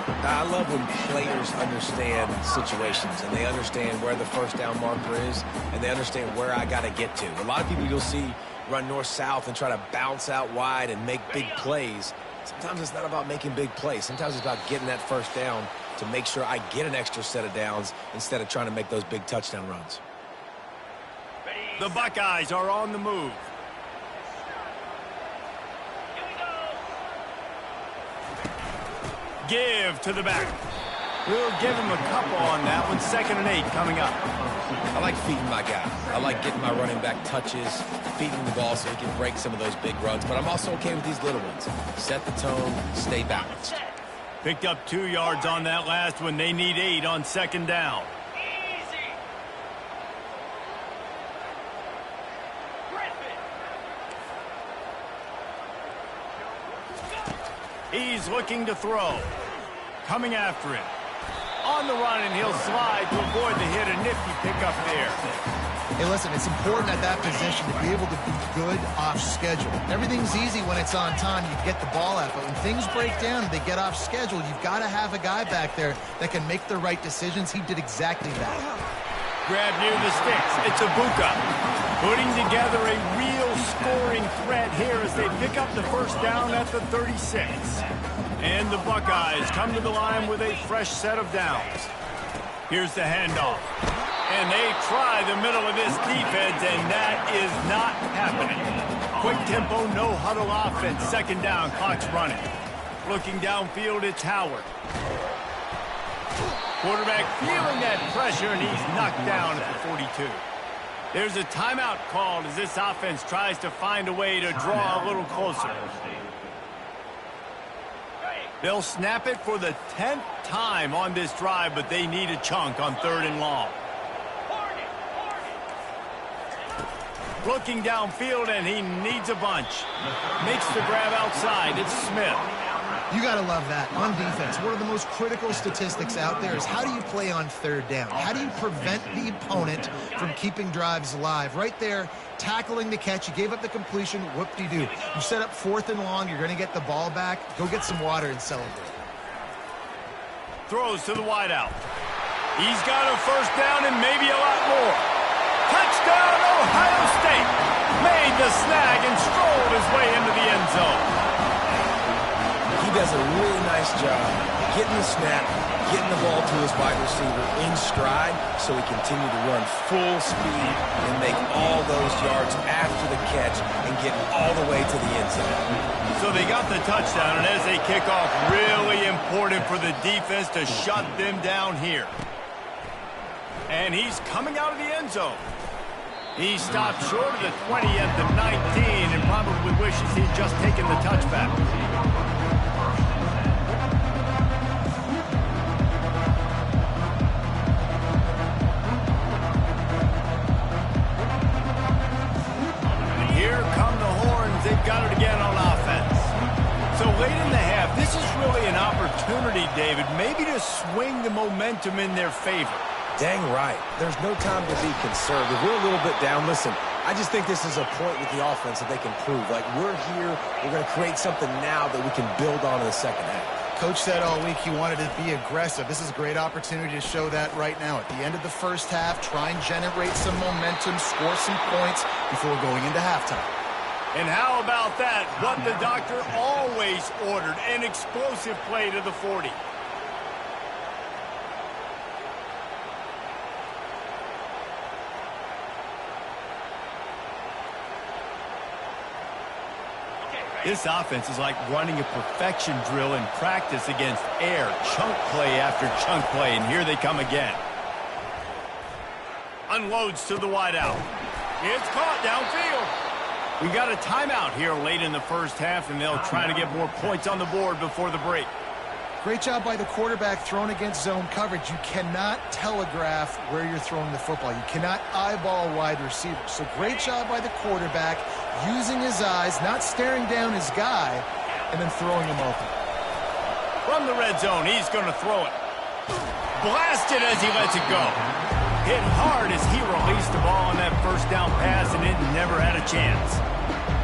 S1: I love when players understand situations and they understand where the first down marker is and they understand where I got to get to. A lot of people you'll see run north-south and try to bounce out wide and make big plays. Sometimes it's not about making big plays. Sometimes it's about getting that first down to make sure I get an extra set of downs instead of trying to make those big touchdown runs.
S2: The Buckeyes are on the move. Give to the back. We'll give him a couple on that one. 2nd and 8 coming up.
S1: I like feeding my guy. I like getting my running back touches, feeding the ball so he can break some of those big runs. But I'm also okay with these little ones. Set the tone, stay balanced.
S2: Picked up 2 yards on that last one. They need 8 on 2nd down. He's looking to throw. Coming after him. On the run, and he'll slide to avoid the hit. A nifty pickup there.
S3: Hey, listen, it's important at that position to be able to be good off schedule. Everything's easy when it's on time. You get the ball out. But when things break down and they get off schedule, you've got to have a guy back there that can make the right decisions. He did exactly that.
S2: Grab near the sticks. It's Ibuka. Putting together a real scoring threat here as they pick up the first down at the 36. And the Buckeyes come to the line with a fresh set of downs. Here's the handoff. And they try the middle of this defense, and that is not happening. Quick tempo, no huddle offense. 2nd down, clock's running. Looking downfield, it's Howard. Quarterback feeling that pressure, and he's knocked down at the 42. There's a timeout called as this offense tries to find a way to draw a little closer. They'll snap it for the 10th time on this drive, but they need a chunk on 3rd and long. Looking downfield, and he needs a bunch. Makes the grab outside. It's Smith.
S3: You got to love that. On defense, one of the most critical statistics out there is how do you play on 3rd down? How do you prevent the opponent from keeping drives alive? Right there, tackling the catch. You gave up the completion. Whoop-de-doo. You set up 4th and long. You're going to get the ball back. Go get some water and celebrate.
S2: Throws to the wideout. He's got a first down and maybe a lot more. Touchdown, Ohio State. Made the snag and strolled his way into the end zone.
S1: He does a really nice job getting the snap, getting the ball to his wide receiver in stride so he continued to run full speed and make all those yards after the catch and get all the way to the end zone.
S2: So they got the touchdown, and as they kick off, really important for the defense to shut them down here. And he's coming out of the end zone. He stopped short of the 20 at the 19 and probably wishes he'd just taken the touchback. Here come the horns. They've got it again on offense. So late in the half, this is really an opportunity, David, maybe to swing the momentum in their favor.
S1: Dang right. There's no time to be conservative. We're a little bit down. Listen, I just think this is a point with the offense that they can prove. Like, we're here. We're going to create something now that we can build on in the second half.
S3: Coach said all week he wanted to be aggressive. This is a great opportunity to show that right now. At the end of the first half, try and generate some momentum, score some points before going into halftime.
S2: And how about that? What the doctor always ordered, an explosive play to the 40. This offense is like running a perfection drill in practice against air. Chunk play after chunk play, and here they come again. Unloads to the wideout. It's caught downfield. We got a timeout here late in the first half, and they'll try to get more points on the board before the break.
S3: Great job by the quarterback thrown against zone coverage. You cannot telegraph where you're throwing the football. You cannot eyeball wide receivers. So great job by the quarterback using his eyes, not staring down his guy, and then throwing him open.
S2: From the red zone, he's going to throw it. Blasted as he lets it go. Hit hard as he released the ball on that first down pass, and it never had a chance.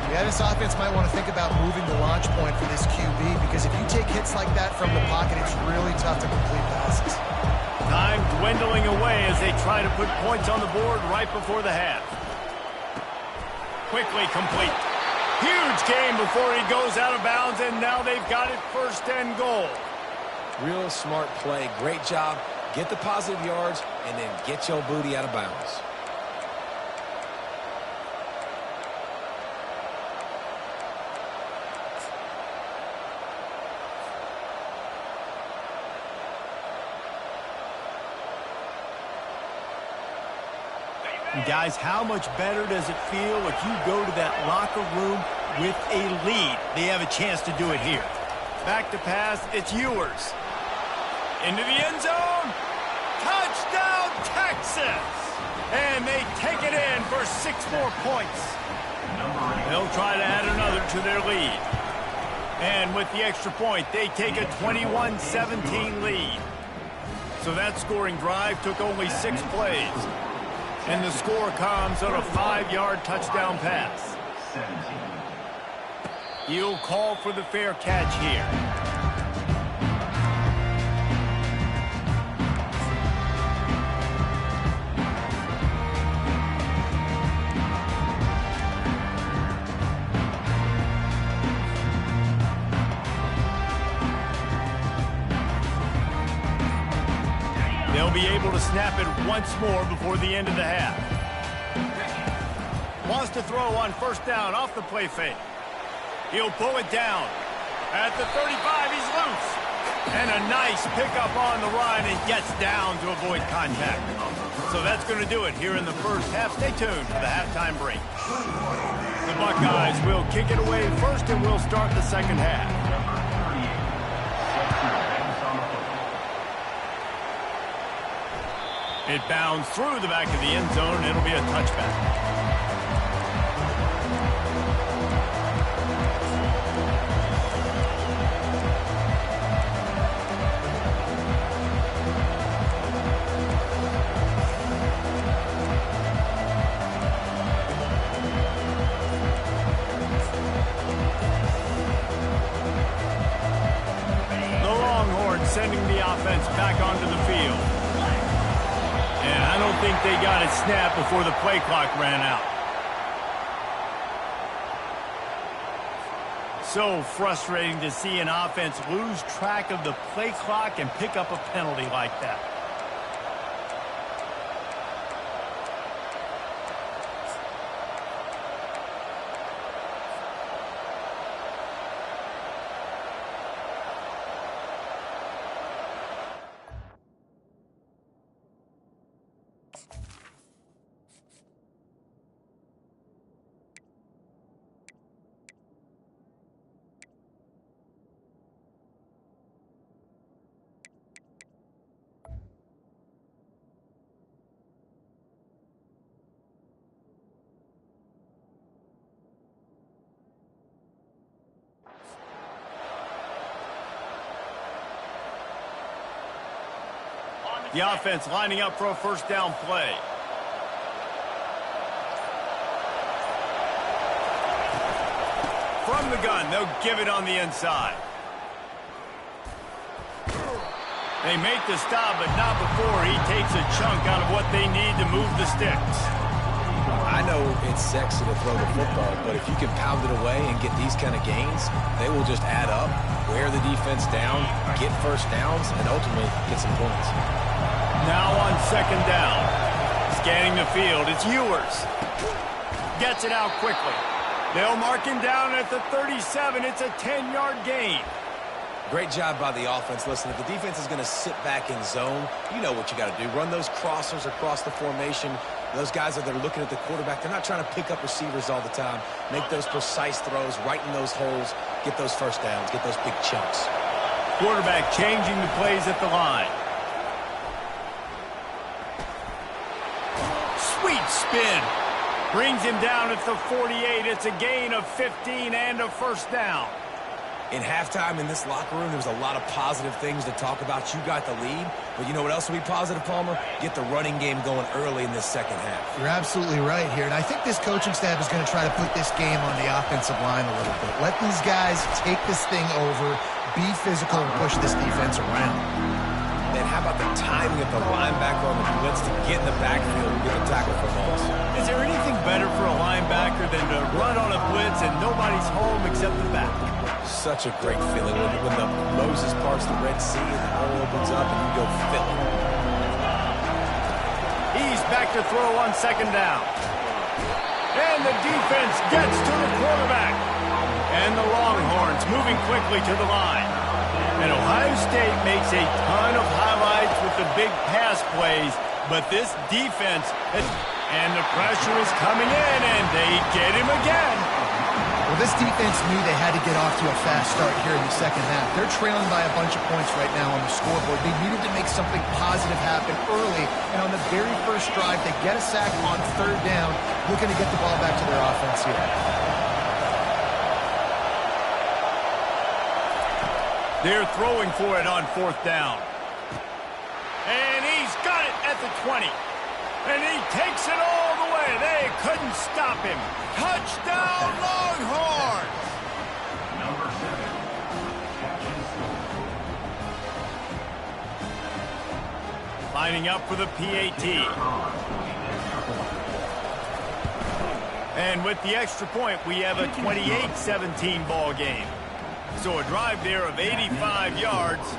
S3: Yeah, Yeah, this offense might want to think about moving the launch point for this QB, because if you take hits like that from the pocket, it's really tough to complete passes.
S2: Time dwindling away as they try to put points on the board right before the half. Quickly complete. Huge gain before he goes out of bounds, and now they've got it 1st and goal.
S1: Real smart play. Great job. Get the positive yards, and then get your booty out of bounds.
S2: And guys, how much better does it feel if you go to that locker room with a lead? They have a chance to do it here. Back to pass, it's Ewers. Into the end zone. Touchdown, Texas! And they take it in for 6 more points. They'll try to add another to their lead. And with the extra point, they take a 21-17 lead. So that scoring drive took only 6 plays. And the score comes on a 5-yard touchdown pass. He'll call for the fair catch here. They'll be able to snap it once more before the end of the half. Wants to throw on 1st down off the play fake. He'll pull it down. At the 35, he's loose. And a nice pickup on the run and gets down to avoid contact. So that's going to do it here in the 1st half. Stay tuned for the halftime break. The Buckeyes will kick it away first, and we'll start the 2nd half. It bounds through the back of the end zone. It'll be a touchback. The Longhorns sending the offense back onto the field. And I don't think they got it snapped before the play clock ran out. So frustrating to see an offense lose track of the play clock and pick up a penalty like that. The offense lining up for a 1st down play. From the gun, they'll give it on the inside. They make the stop, but not before he takes a chunk out of what they need to move the sticks.
S1: I know it's sexy to throw the football, but if you can pound it away and get these kind of gains, they will just add up, wear the defense down, get 1st downs, and ultimately get some points.
S2: Now on 2nd down. Scanning the field, it's Ewers. Gets it out quickly. They'll mark him down at the 37. It's a 10-yard gain.
S1: Great job by the offense. Listen, if the defense is going to sit back in zone, you know what you got to do. Run those crossers across the formation. Those guys that are looking at the quarterback, they're not trying to pick up receivers all the time. Make those precise throws, right in those holes, get those 1st downs, get those big chunks.
S2: Quarterback changing the plays at the line. Sweet spin. Brings him down at the 48. It's a gain of 15 and a 1st down.
S1: In halftime in this locker room, there was a lot of positive things to talk about. You got the lead, but you know what else will be positive, Palmer? Get the running game going early in this second half.
S3: You're absolutely right here, and I think this coaching staff is going to try to put this game on the offensive line a little bit. Let these guys take this thing over, be physical, and push this defense around.
S1: Then how about the timing of the linebacker on the blitz to get in the backfield and get a tackle for loss?
S2: Is there anything better for a linebacker than to run on a blitz and nobody's home except the back?
S1: Such a great feeling when the Moses parts the Red Sea and the hole opens up and you go fill it.
S2: He's back to throw on second down. And the defense gets to the quarterback. And the Longhorns moving quickly to the line. And Ohio State makes a ton of highlights with the big pass plays, but this defense, and the pressure is coming in, and they get him again.
S3: Well, this defense knew they had to get off to a fast start here in the second half. They're trailing by a bunch of points right now on the scoreboard. They needed to make something positive happen early, and on the very first drive, they get a sack on third down, looking to get the ball back to their offense here.
S2: They're throwing for it on fourth down. And he's got it at the 20. And he takes it all the way. They couldn't stop him. Touchdown, Longhorns!
S5: Number 7, catches.
S2: Lining up for the PAT. And with the extra point, we have a 28-17 ball game. So a drive there of 85 yards,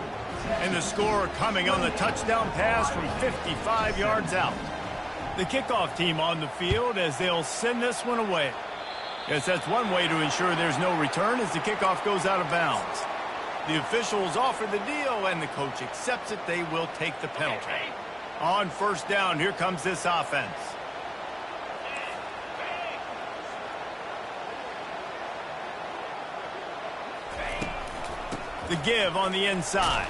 S2: and the score coming on the touchdown pass from 55 yards out. The kickoff team on the field as they'll send this one away. Guess that's one way to ensure there's no return as the kickoff goes out of bounds. The officials offer the deal, and the coach accepts it. They will take the penalty. On first down, here comes this offense. The give on the inside.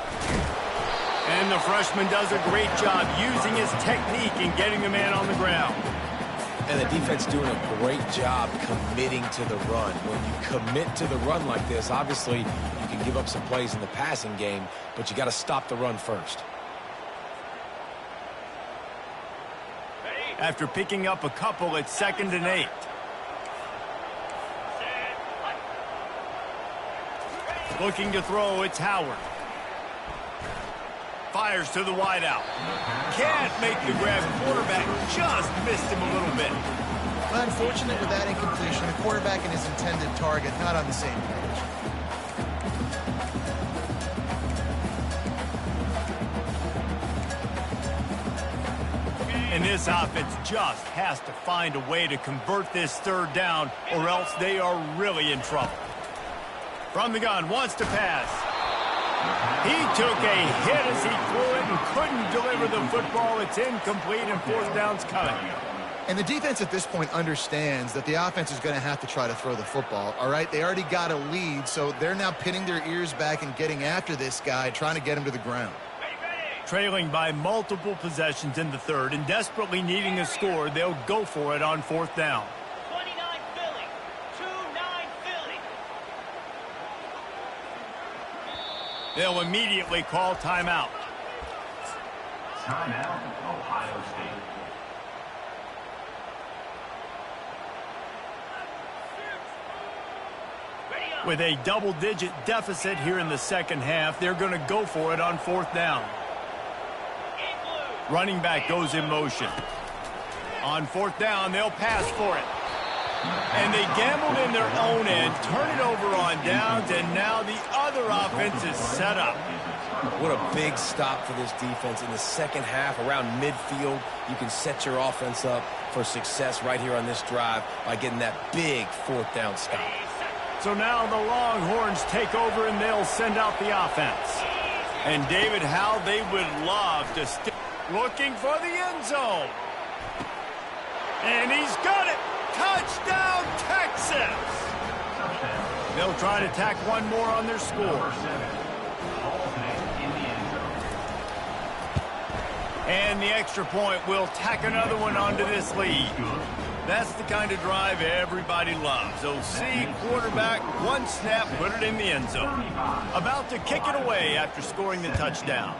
S2: And the freshman does a great job using his technique and getting the man on the ground.
S1: And the defense doing a great job committing to the run. When you commit to the run like this, obviously you can give up some plays in the passing game, but you got to stop the run first.
S2: After picking up a couple, it's 2nd and 8. Looking to throw, it's Howard. Fires to the wideout. Can't make the grab. Quarterback just missed him a little bit.
S3: Unfortunate with that incompletion. The quarterback and his intended target not on the same page.
S2: And this offense just has to find a way to convert this third down, or else they are really in trouble. From the gun, wants to pass. He took a hit as he threw it and couldn't deliver the football. It's incomplete, and fourth down's coming.
S3: And the defense at this point understands that the offense is going to have to try to throw the football, all right? They already got a lead, so they're now pinning their ears back and getting after this guy, trying to get him to the ground.
S2: Trailing by multiple possessions in the third and desperately needing a score, they'll go for it on fourth down.
S4: 29 Philly. 2-9 Philly.
S2: They'll immediately call timeout.
S5: Timeout, Ohio State.
S2: With a double-digit deficit here in the second half, they're going to go for it on fourth down. Running back goes in motion. On fourth down, they'll pass for it. And they gambled in their own end, turn it over on downs, and now the other offense is set up.
S1: What a big stop for this defense. In the second half, around midfield, you can set your offense up for success right here on this drive by getting that big fourth down stop.
S2: So now the Longhorns take over and they'll send out the offense. And David, how they would love to stick looking for the end zone. And he's got it. Touchdown, Texas. They'll try to tack one more on their score. And the extra point will tack another one onto this lead. That's the kind of drive everybody loves. OC, quarterback, one snap, put it in the end zone. About to kick it away after scoring the touchdown.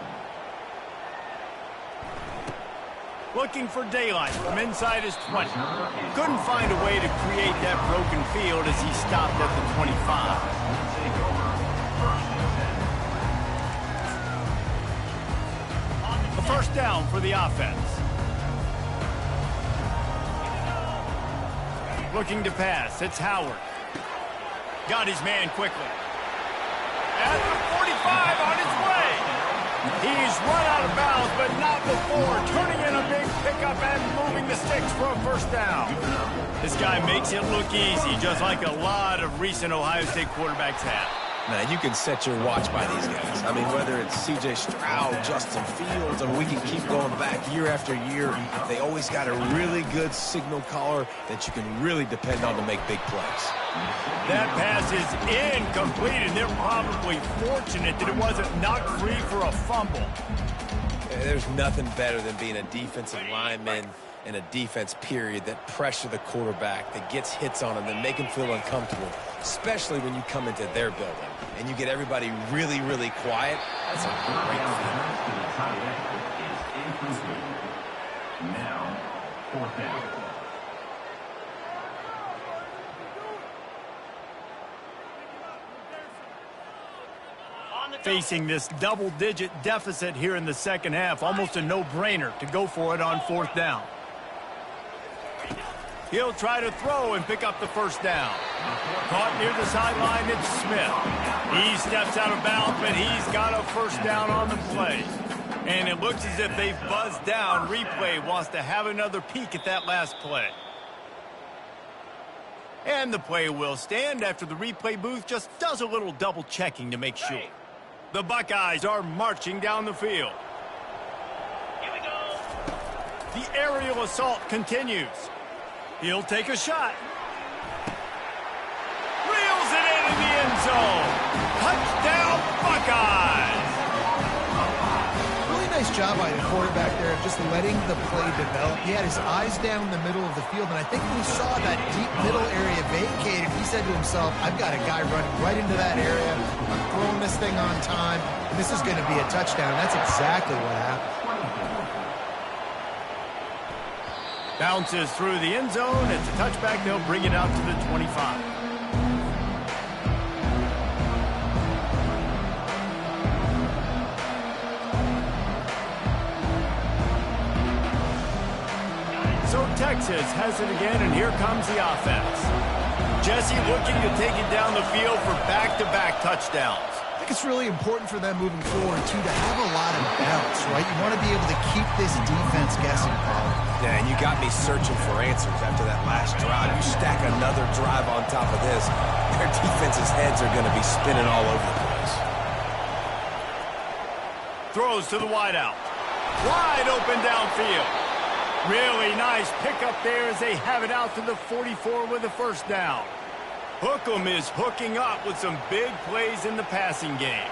S2: Looking for daylight from inside his 20. Couldn't find a way to create that broken field as he stopped at the 25. A first down for the offense. Looking to pass, it's Howard. Got his man quickly. At the 45 on his way. He's run out of bounds, but not before turning in a big pickup and moving the sticks for a first down. This guy makes it look easy, just like a lot of recent Ohio State quarterbacks have.
S1: Man, you can set your watch by these guys. I mean, whether it's C.J. Stroud, Justin Fields, and we can keep going back year after year, they always got a really good signal caller that you can really depend on to make big plays.
S2: That pass is incomplete, and they're probably fortunate that it wasn't knocked free for a fumble.
S1: There's nothing better than being a defensive lineman in a defense period that pressure the quarterback, that gets hits on him, that make him feel uncomfortable, especially when you come into their building and you get everybody really, really quiet. That's a great feeling.
S5: Now, fourth down.
S2: Facing this double-digit deficit here in the second half, almost a no-brainer to go for it on fourth down. He'll try to throw and pick up the first down. Caught near the sideline, it's Smith. He steps out of bounds, but he's got a first down on the play. And it looks as if they've buzzed down. Replay wants to have another peek at that last play. And the play will stand after the replay booth just does a little double-checking to make sure. The Buckeyes are marching down the field.
S4: Here we go.
S2: The aerial assault continues. He'll take a shot. Reels it into the end zone. Touchdown, Buckeyes!
S3: Really nice job by the quarterback there of just letting the play develop. He had his eyes down the middle of the field, and I think when he saw that deep middle area vacated, he said to himself, I've got a guy running right into that area. I'm throwing this thing on time, and this is going to be a touchdown. That's exactly what happened.
S2: Bounces through the end zone. It's a touchback. They'll bring it out to the 25. So Texas has it again, and here comes the offense. Jesse looking to take it down the field for back-to-back touchdowns.
S3: I think it's really important for them moving forward, too, to have a lot of bounce, right? You want to be able to keep this defense guessing, Paul.
S1: Yeah, and you got me searching for answers after that last drive. You stack another drive on top of this, their defense's heads are going to be spinning all over the place.
S2: Throws to the wideout. Wide open downfield. Really nice pickup there as they have it out to the 44 with a first down. Hookem is hooking up with some big plays in the passing game.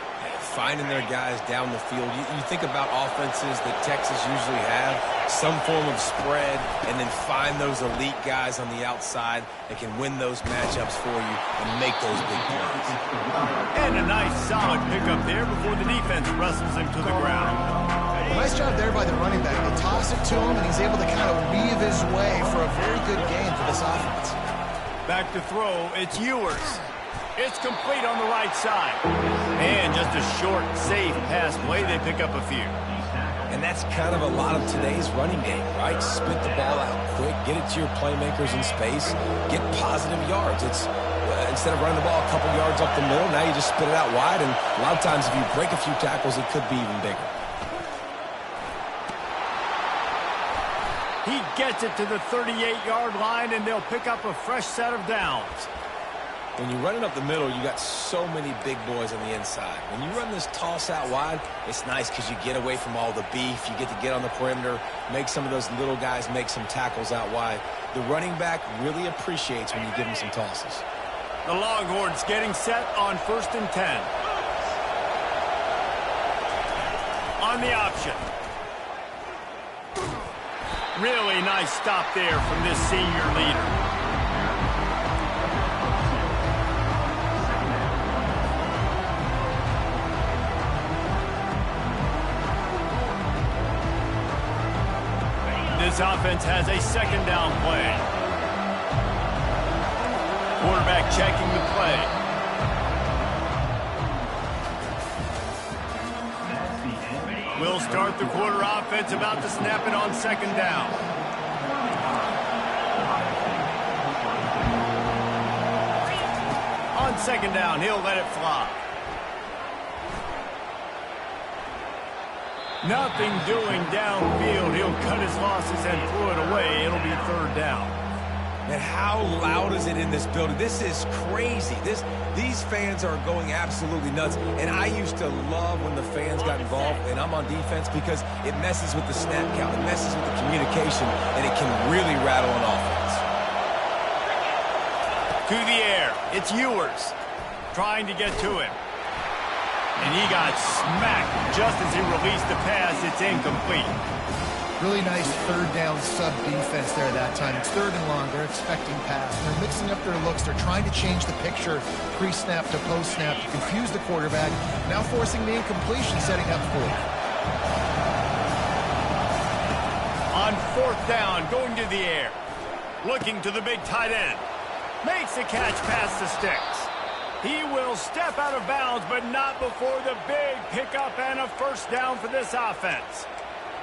S1: Finding their guys down the field. You think about offenses that Texas usually have, some form of spread, and then find those elite guys on the outside that can win those matchups for you and make those big plays.
S2: And a nice solid pickup there before the defense wrestles him to the ground.
S3: Well, nice job there by the running back. They toss it to him, and he's able to kind of weave his way for a very good game for this offense.
S2: Back to throw, it's Ewers. It's complete on the right side. And just a short, safe pass play, they pick up a few.
S1: And that's kind of a lot of today's running game, right? Spit the ball out quick, get it to your playmakers in space, get positive yards. It's instead of running the ball a couple yards up the middle, now you just spit it out wide, and a lot of times if you break a few tackles, it could be even bigger.
S2: He gets it to the 38-yard line, and they'll pick up a fresh set of downs.
S1: When you run it up the middle, you got so many big boys on the inside. When you run this toss out wide, it's nice because you get away from all the beef. You get to get on the perimeter, make some of those little guys make some tackles out wide. The running back really appreciates when you give him some tosses.
S2: The Longhorns getting set on 1st and 10. On the option. Really nice stop there from this senior leader. This offense has a second down play. Quarterback checking the play. We'll start the quarter offense, about to snap it on second down. On second down, he'll let it fly. Nothing doing downfield. He'll cut his losses and throw it away. It'll be third down.
S1: And how loud is it in this building? This is crazy. These fans are going absolutely nuts. And I used to love when the fans got involved, and I'm on defense, because it messes with the snap count. It messes with the communication, and it can really rattle an offense.
S2: To the air. It's Ewers trying to get to him. And he got smacked just as he released the pass. It's incomplete.
S3: Really nice third down sub defense there that time. It's third and long. They're expecting pass. They're mixing up their looks. They're trying to change the picture pre-snap to post-snap to confuse the quarterback. Now forcing the incompletion, setting up for it.
S2: On fourth down, going to the air. Looking to the big tight end. Makes the catch past the sticks. He will step out of bounds, but not before the big pickup and a first down for this offense.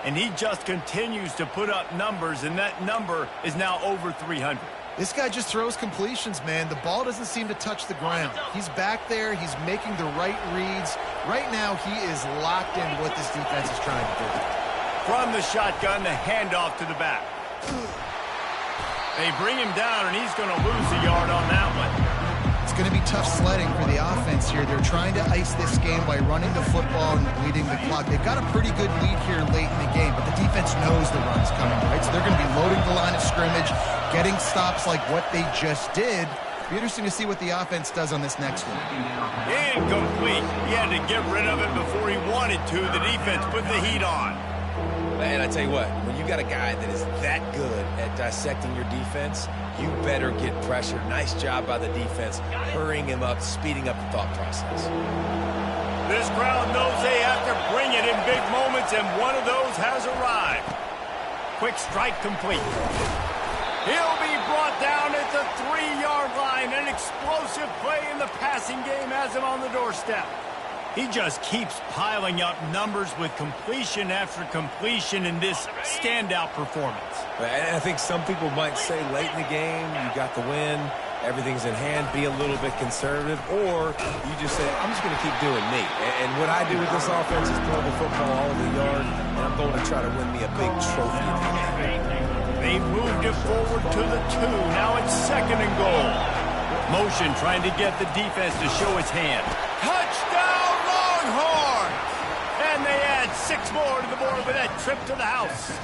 S2: And he just continues to put up numbers, and that number is now over 300.
S3: This guy just throws completions, man. The ball doesn't seem to touch the ground. He's back there. He's making the right reads. Right now, he is locked into what this defense is trying to do.
S2: From the shotgun, the handoff to the back. They bring him down, and he's going to lose a yard on that one.
S3: It's going to be tough sledding for the offense here. They're trying to ice this game by running the football and leading the clock. They've got a pretty good lead here late in the game, but the defense knows the run's coming, right? So they're going to be loading the line of scrimmage, getting stops like what they just did. It'll be interesting to see what the offense does on this next one.
S2: Incomplete. He had to get rid of it before he wanted to. The defense put the heat on.
S1: Man, I tell you what, when you got a guy that is that good at dissecting your defense, you better get pressure. Nice job by the defense, hurrying him up, speeding up the thought process.
S2: This crowd knows they have to bring it in big moments, and one of those has arrived. Quick strike complete. He'll be brought down at the 3-yard line. An explosive play in the passing game has him on the doorstep. He just keeps piling up numbers with completion after completion in this standout performance.
S1: And I think some people might say late in the game, you got the win, everything's in hand, be a little bit conservative, or you just say, I'm just going to keep doing me. And what I do with this offense is throw the football all over the yard, and I'm going to try to win me a big trophy at the end.
S2: They moved it forward to the 2. Now it's second and goal. Motion trying to get the defense to show its hand. Touchdown! Longhorn! And they add 6 more to the board with that trip to the house.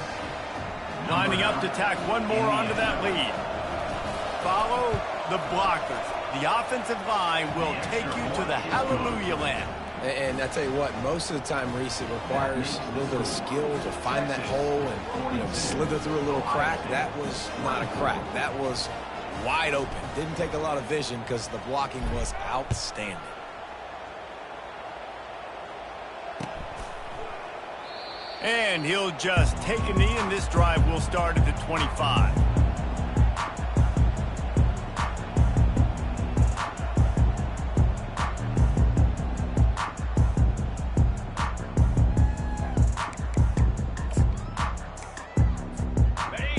S2: Lining up to tack one more onto that lead. Follow the blockers. The offensive line will take you to the hallelujah land.
S1: And I tell you what, most of the time, Reese, it requires a little bit of skill to find that hole and slither through a little crack. That was not a crack. That was wide open. Didn't take a lot of vision because the blocking was outstanding.
S2: And he'll just take a knee, and this drive will start at the 25.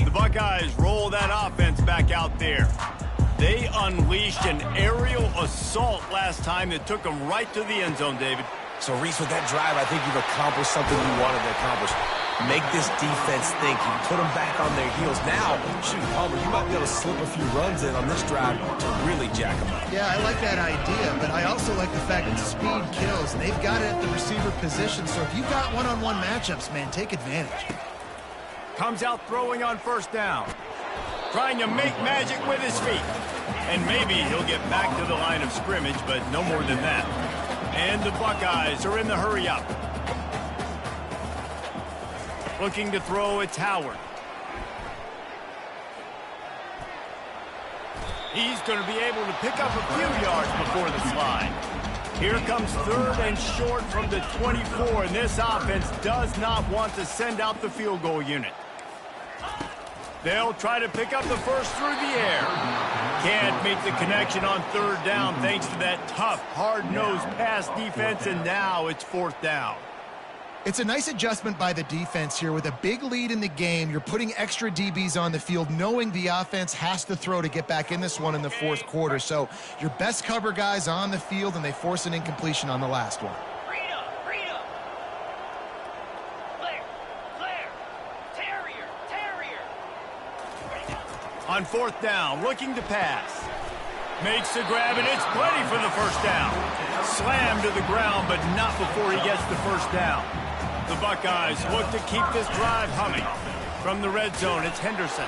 S2: The Buckeyes roll that offense back out there. They unleashed an aerial assault last time that took them right to the end zone, David.
S1: So, Reese, with that drive, I think you've accomplished something you wanted to accomplish. Make this defense think. You put them back on their heels. Now, shoot, Palmer, you might be able to slip a few runs in on this drive to really jack them up.
S3: Yeah, I like that idea, but I also like the fact that speed kills, and they've got it at the receiver position. So if you've got one-on-one matchups, man, take advantage.
S2: Comes out throwing on first down. Trying to make magic with his feet. And maybe he'll get back to the line of scrimmage, but no more than that. And the Buckeyes are in the hurry-up. Looking to throw, it's Howard. He's going to be able to pick up a few yards before the slide. Here comes 3rd and short from the 24, and this offense does not want to send out the field goal unit. They'll try to pick up the first through the air. Can't make the connection on 3rd down thanks to that tough, hard-nosed pass defense, and now it's 4th down.
S3: It's a nice adjustment by the defense here. With a big lead in the game, you're putting extra DBs on the field, knowing the offense has to throw to get back in this one in the 4th quarter. So your best cover guys on the field, and they force an incompletion on the last one.
S4: Freedom. Flare. Terrier.
S2: On 4th down, looking to pass. Makes the grab, and it's plenty for the first down. Slammed to the ground, but not before he gets the first down. The Buckeyes look to keep this drive humming. From the red zone, it's Henderson.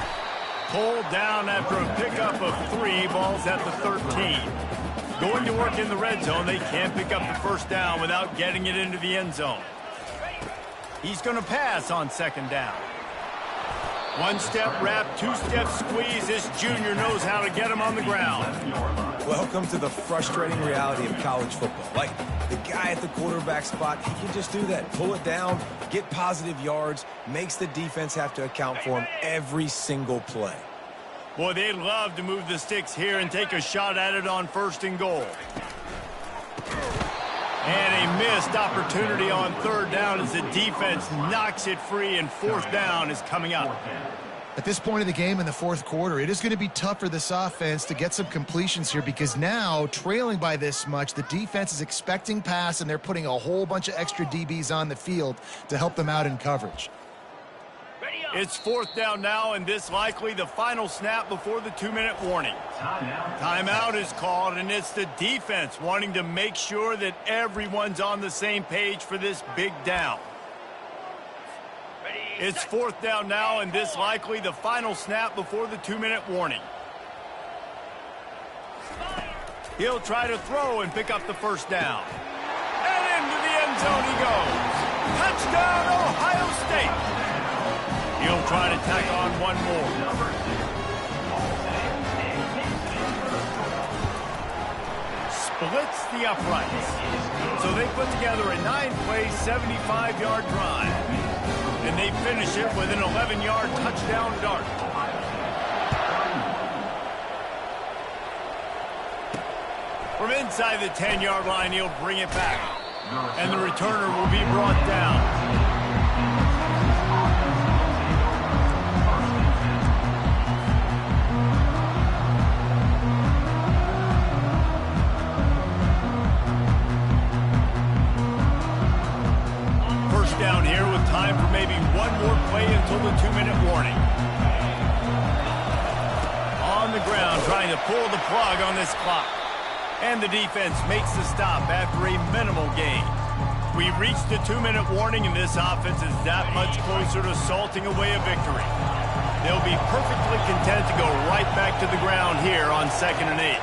S2: Pulled down after a pickup of 3, balls at the 13. Going to work in the red zone, they can't pick up the first down without getting it into the end zone. He's going to pass on 2nd down. 1-step wrap, 2-step squeeze. This junior knows how to get him on the ground.
S1: Welcome to the frustrating reality of college football. Like, the guy at the quarterback spot, he can just do that. Pull it down, get positive yards, makes the defense have to account for him every single play.
S2: Boy, they'd love to move the sticks here and take a shot at it on 1st and goal. And a missed opportunity on 3rd down as the defense knocks it free, and 4th down is coming up.
S3: At this point of the game in the 4th quarter, it is going to be tough for this offense to get some completions here, because now, trailing by this much, the defense is expecting pass, and they're putting a whole bunch of extra DBs on the field to help them out in coverage.
S2: It's 4th down now, and this likely the final snap before the 2-minute warning. Timeout is called, and it's the defense wanting to make sure that everyone's on the same page for this big down. It's 4th down now, and this likely the final snap before the 2-minute warning. He'll try to throw and pick up the first down. And into the end zone he goes. Touchdown, Ohio State. He'll try to tack on one more. Splits the uprights. So they put together a 9-play, 75-yard drive. And they finish it with an 11-yard touchdown dart. From inside the 10-yard line, he'll bring it back. And the returner will be brought down. Down here with time for maybe one more play until the 2-minute warning. On the ground, trying to pull the plug on this clock. And the defense makes the stop after a minimal gain. We reached the 2-minute warning, and this offense is that much closer to salting away a victory. They'll be perfectly content to go right back to the ground here on 2nd and 8.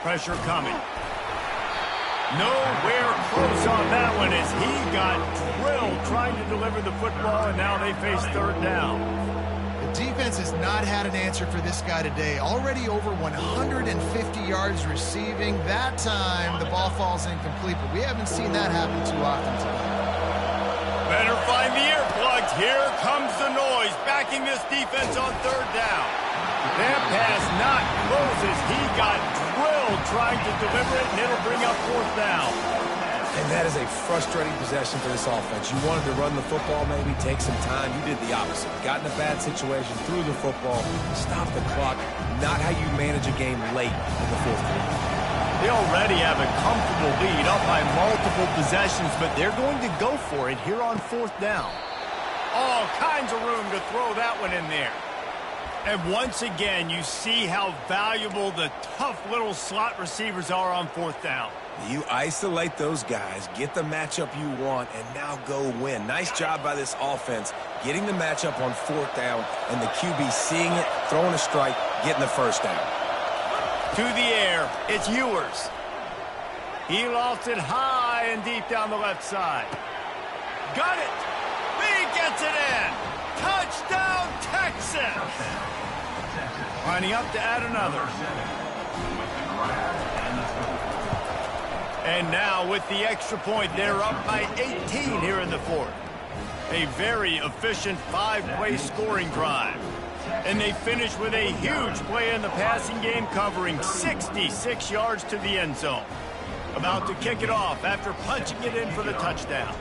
S2: Pressure coming. Nowhere close on that one as he got drilled trying to deliver the football, and now they face 3rd down.
S3: The defense has not had an answer for this guy today. Already over 150 yards receiving. That time, the ball falls incomplete, but we haven't seen that happen too often today.
S2: Better find the earplugs. Here comes the noise, backing this defense on 3rd down. That pass not close as he got drilled trying to deliver it, and it'll bring up 4th down.
S1: And that is a frustrating possession for this offense. You wanted to run the football, maybe take some time. You did the opposite. Got in a bad situation, threw the football, stopped the clock. Not how you manage a game late in the 4th quarter.
S2: They already have a comfortable lead, up by multiple possessions, but they're going to go for it here on 4th down. All kinds of room to throw that one in there. And once again, you see how valuable the tough little slot receivers are on 4th down.
S1: You isolate those guys, get the matchup you want, and now go win. Nice job by this offense, getting the matchup on 4th down, and the QB seeing it, throwing a strike, getting the first down.
S2: To the air, it's Ewers. He lofts it high and deep down the left side. Got it! He gets it in! Touchdown, Texas! Lining up to add another. And now with the extra point, they're up by 18 here in the fourth. A very efficient 5-play scoring drive. And they finish with a huge play in the passing game, covering 66 yards to the end zone. About to kick it off after punching it in for the touchdown.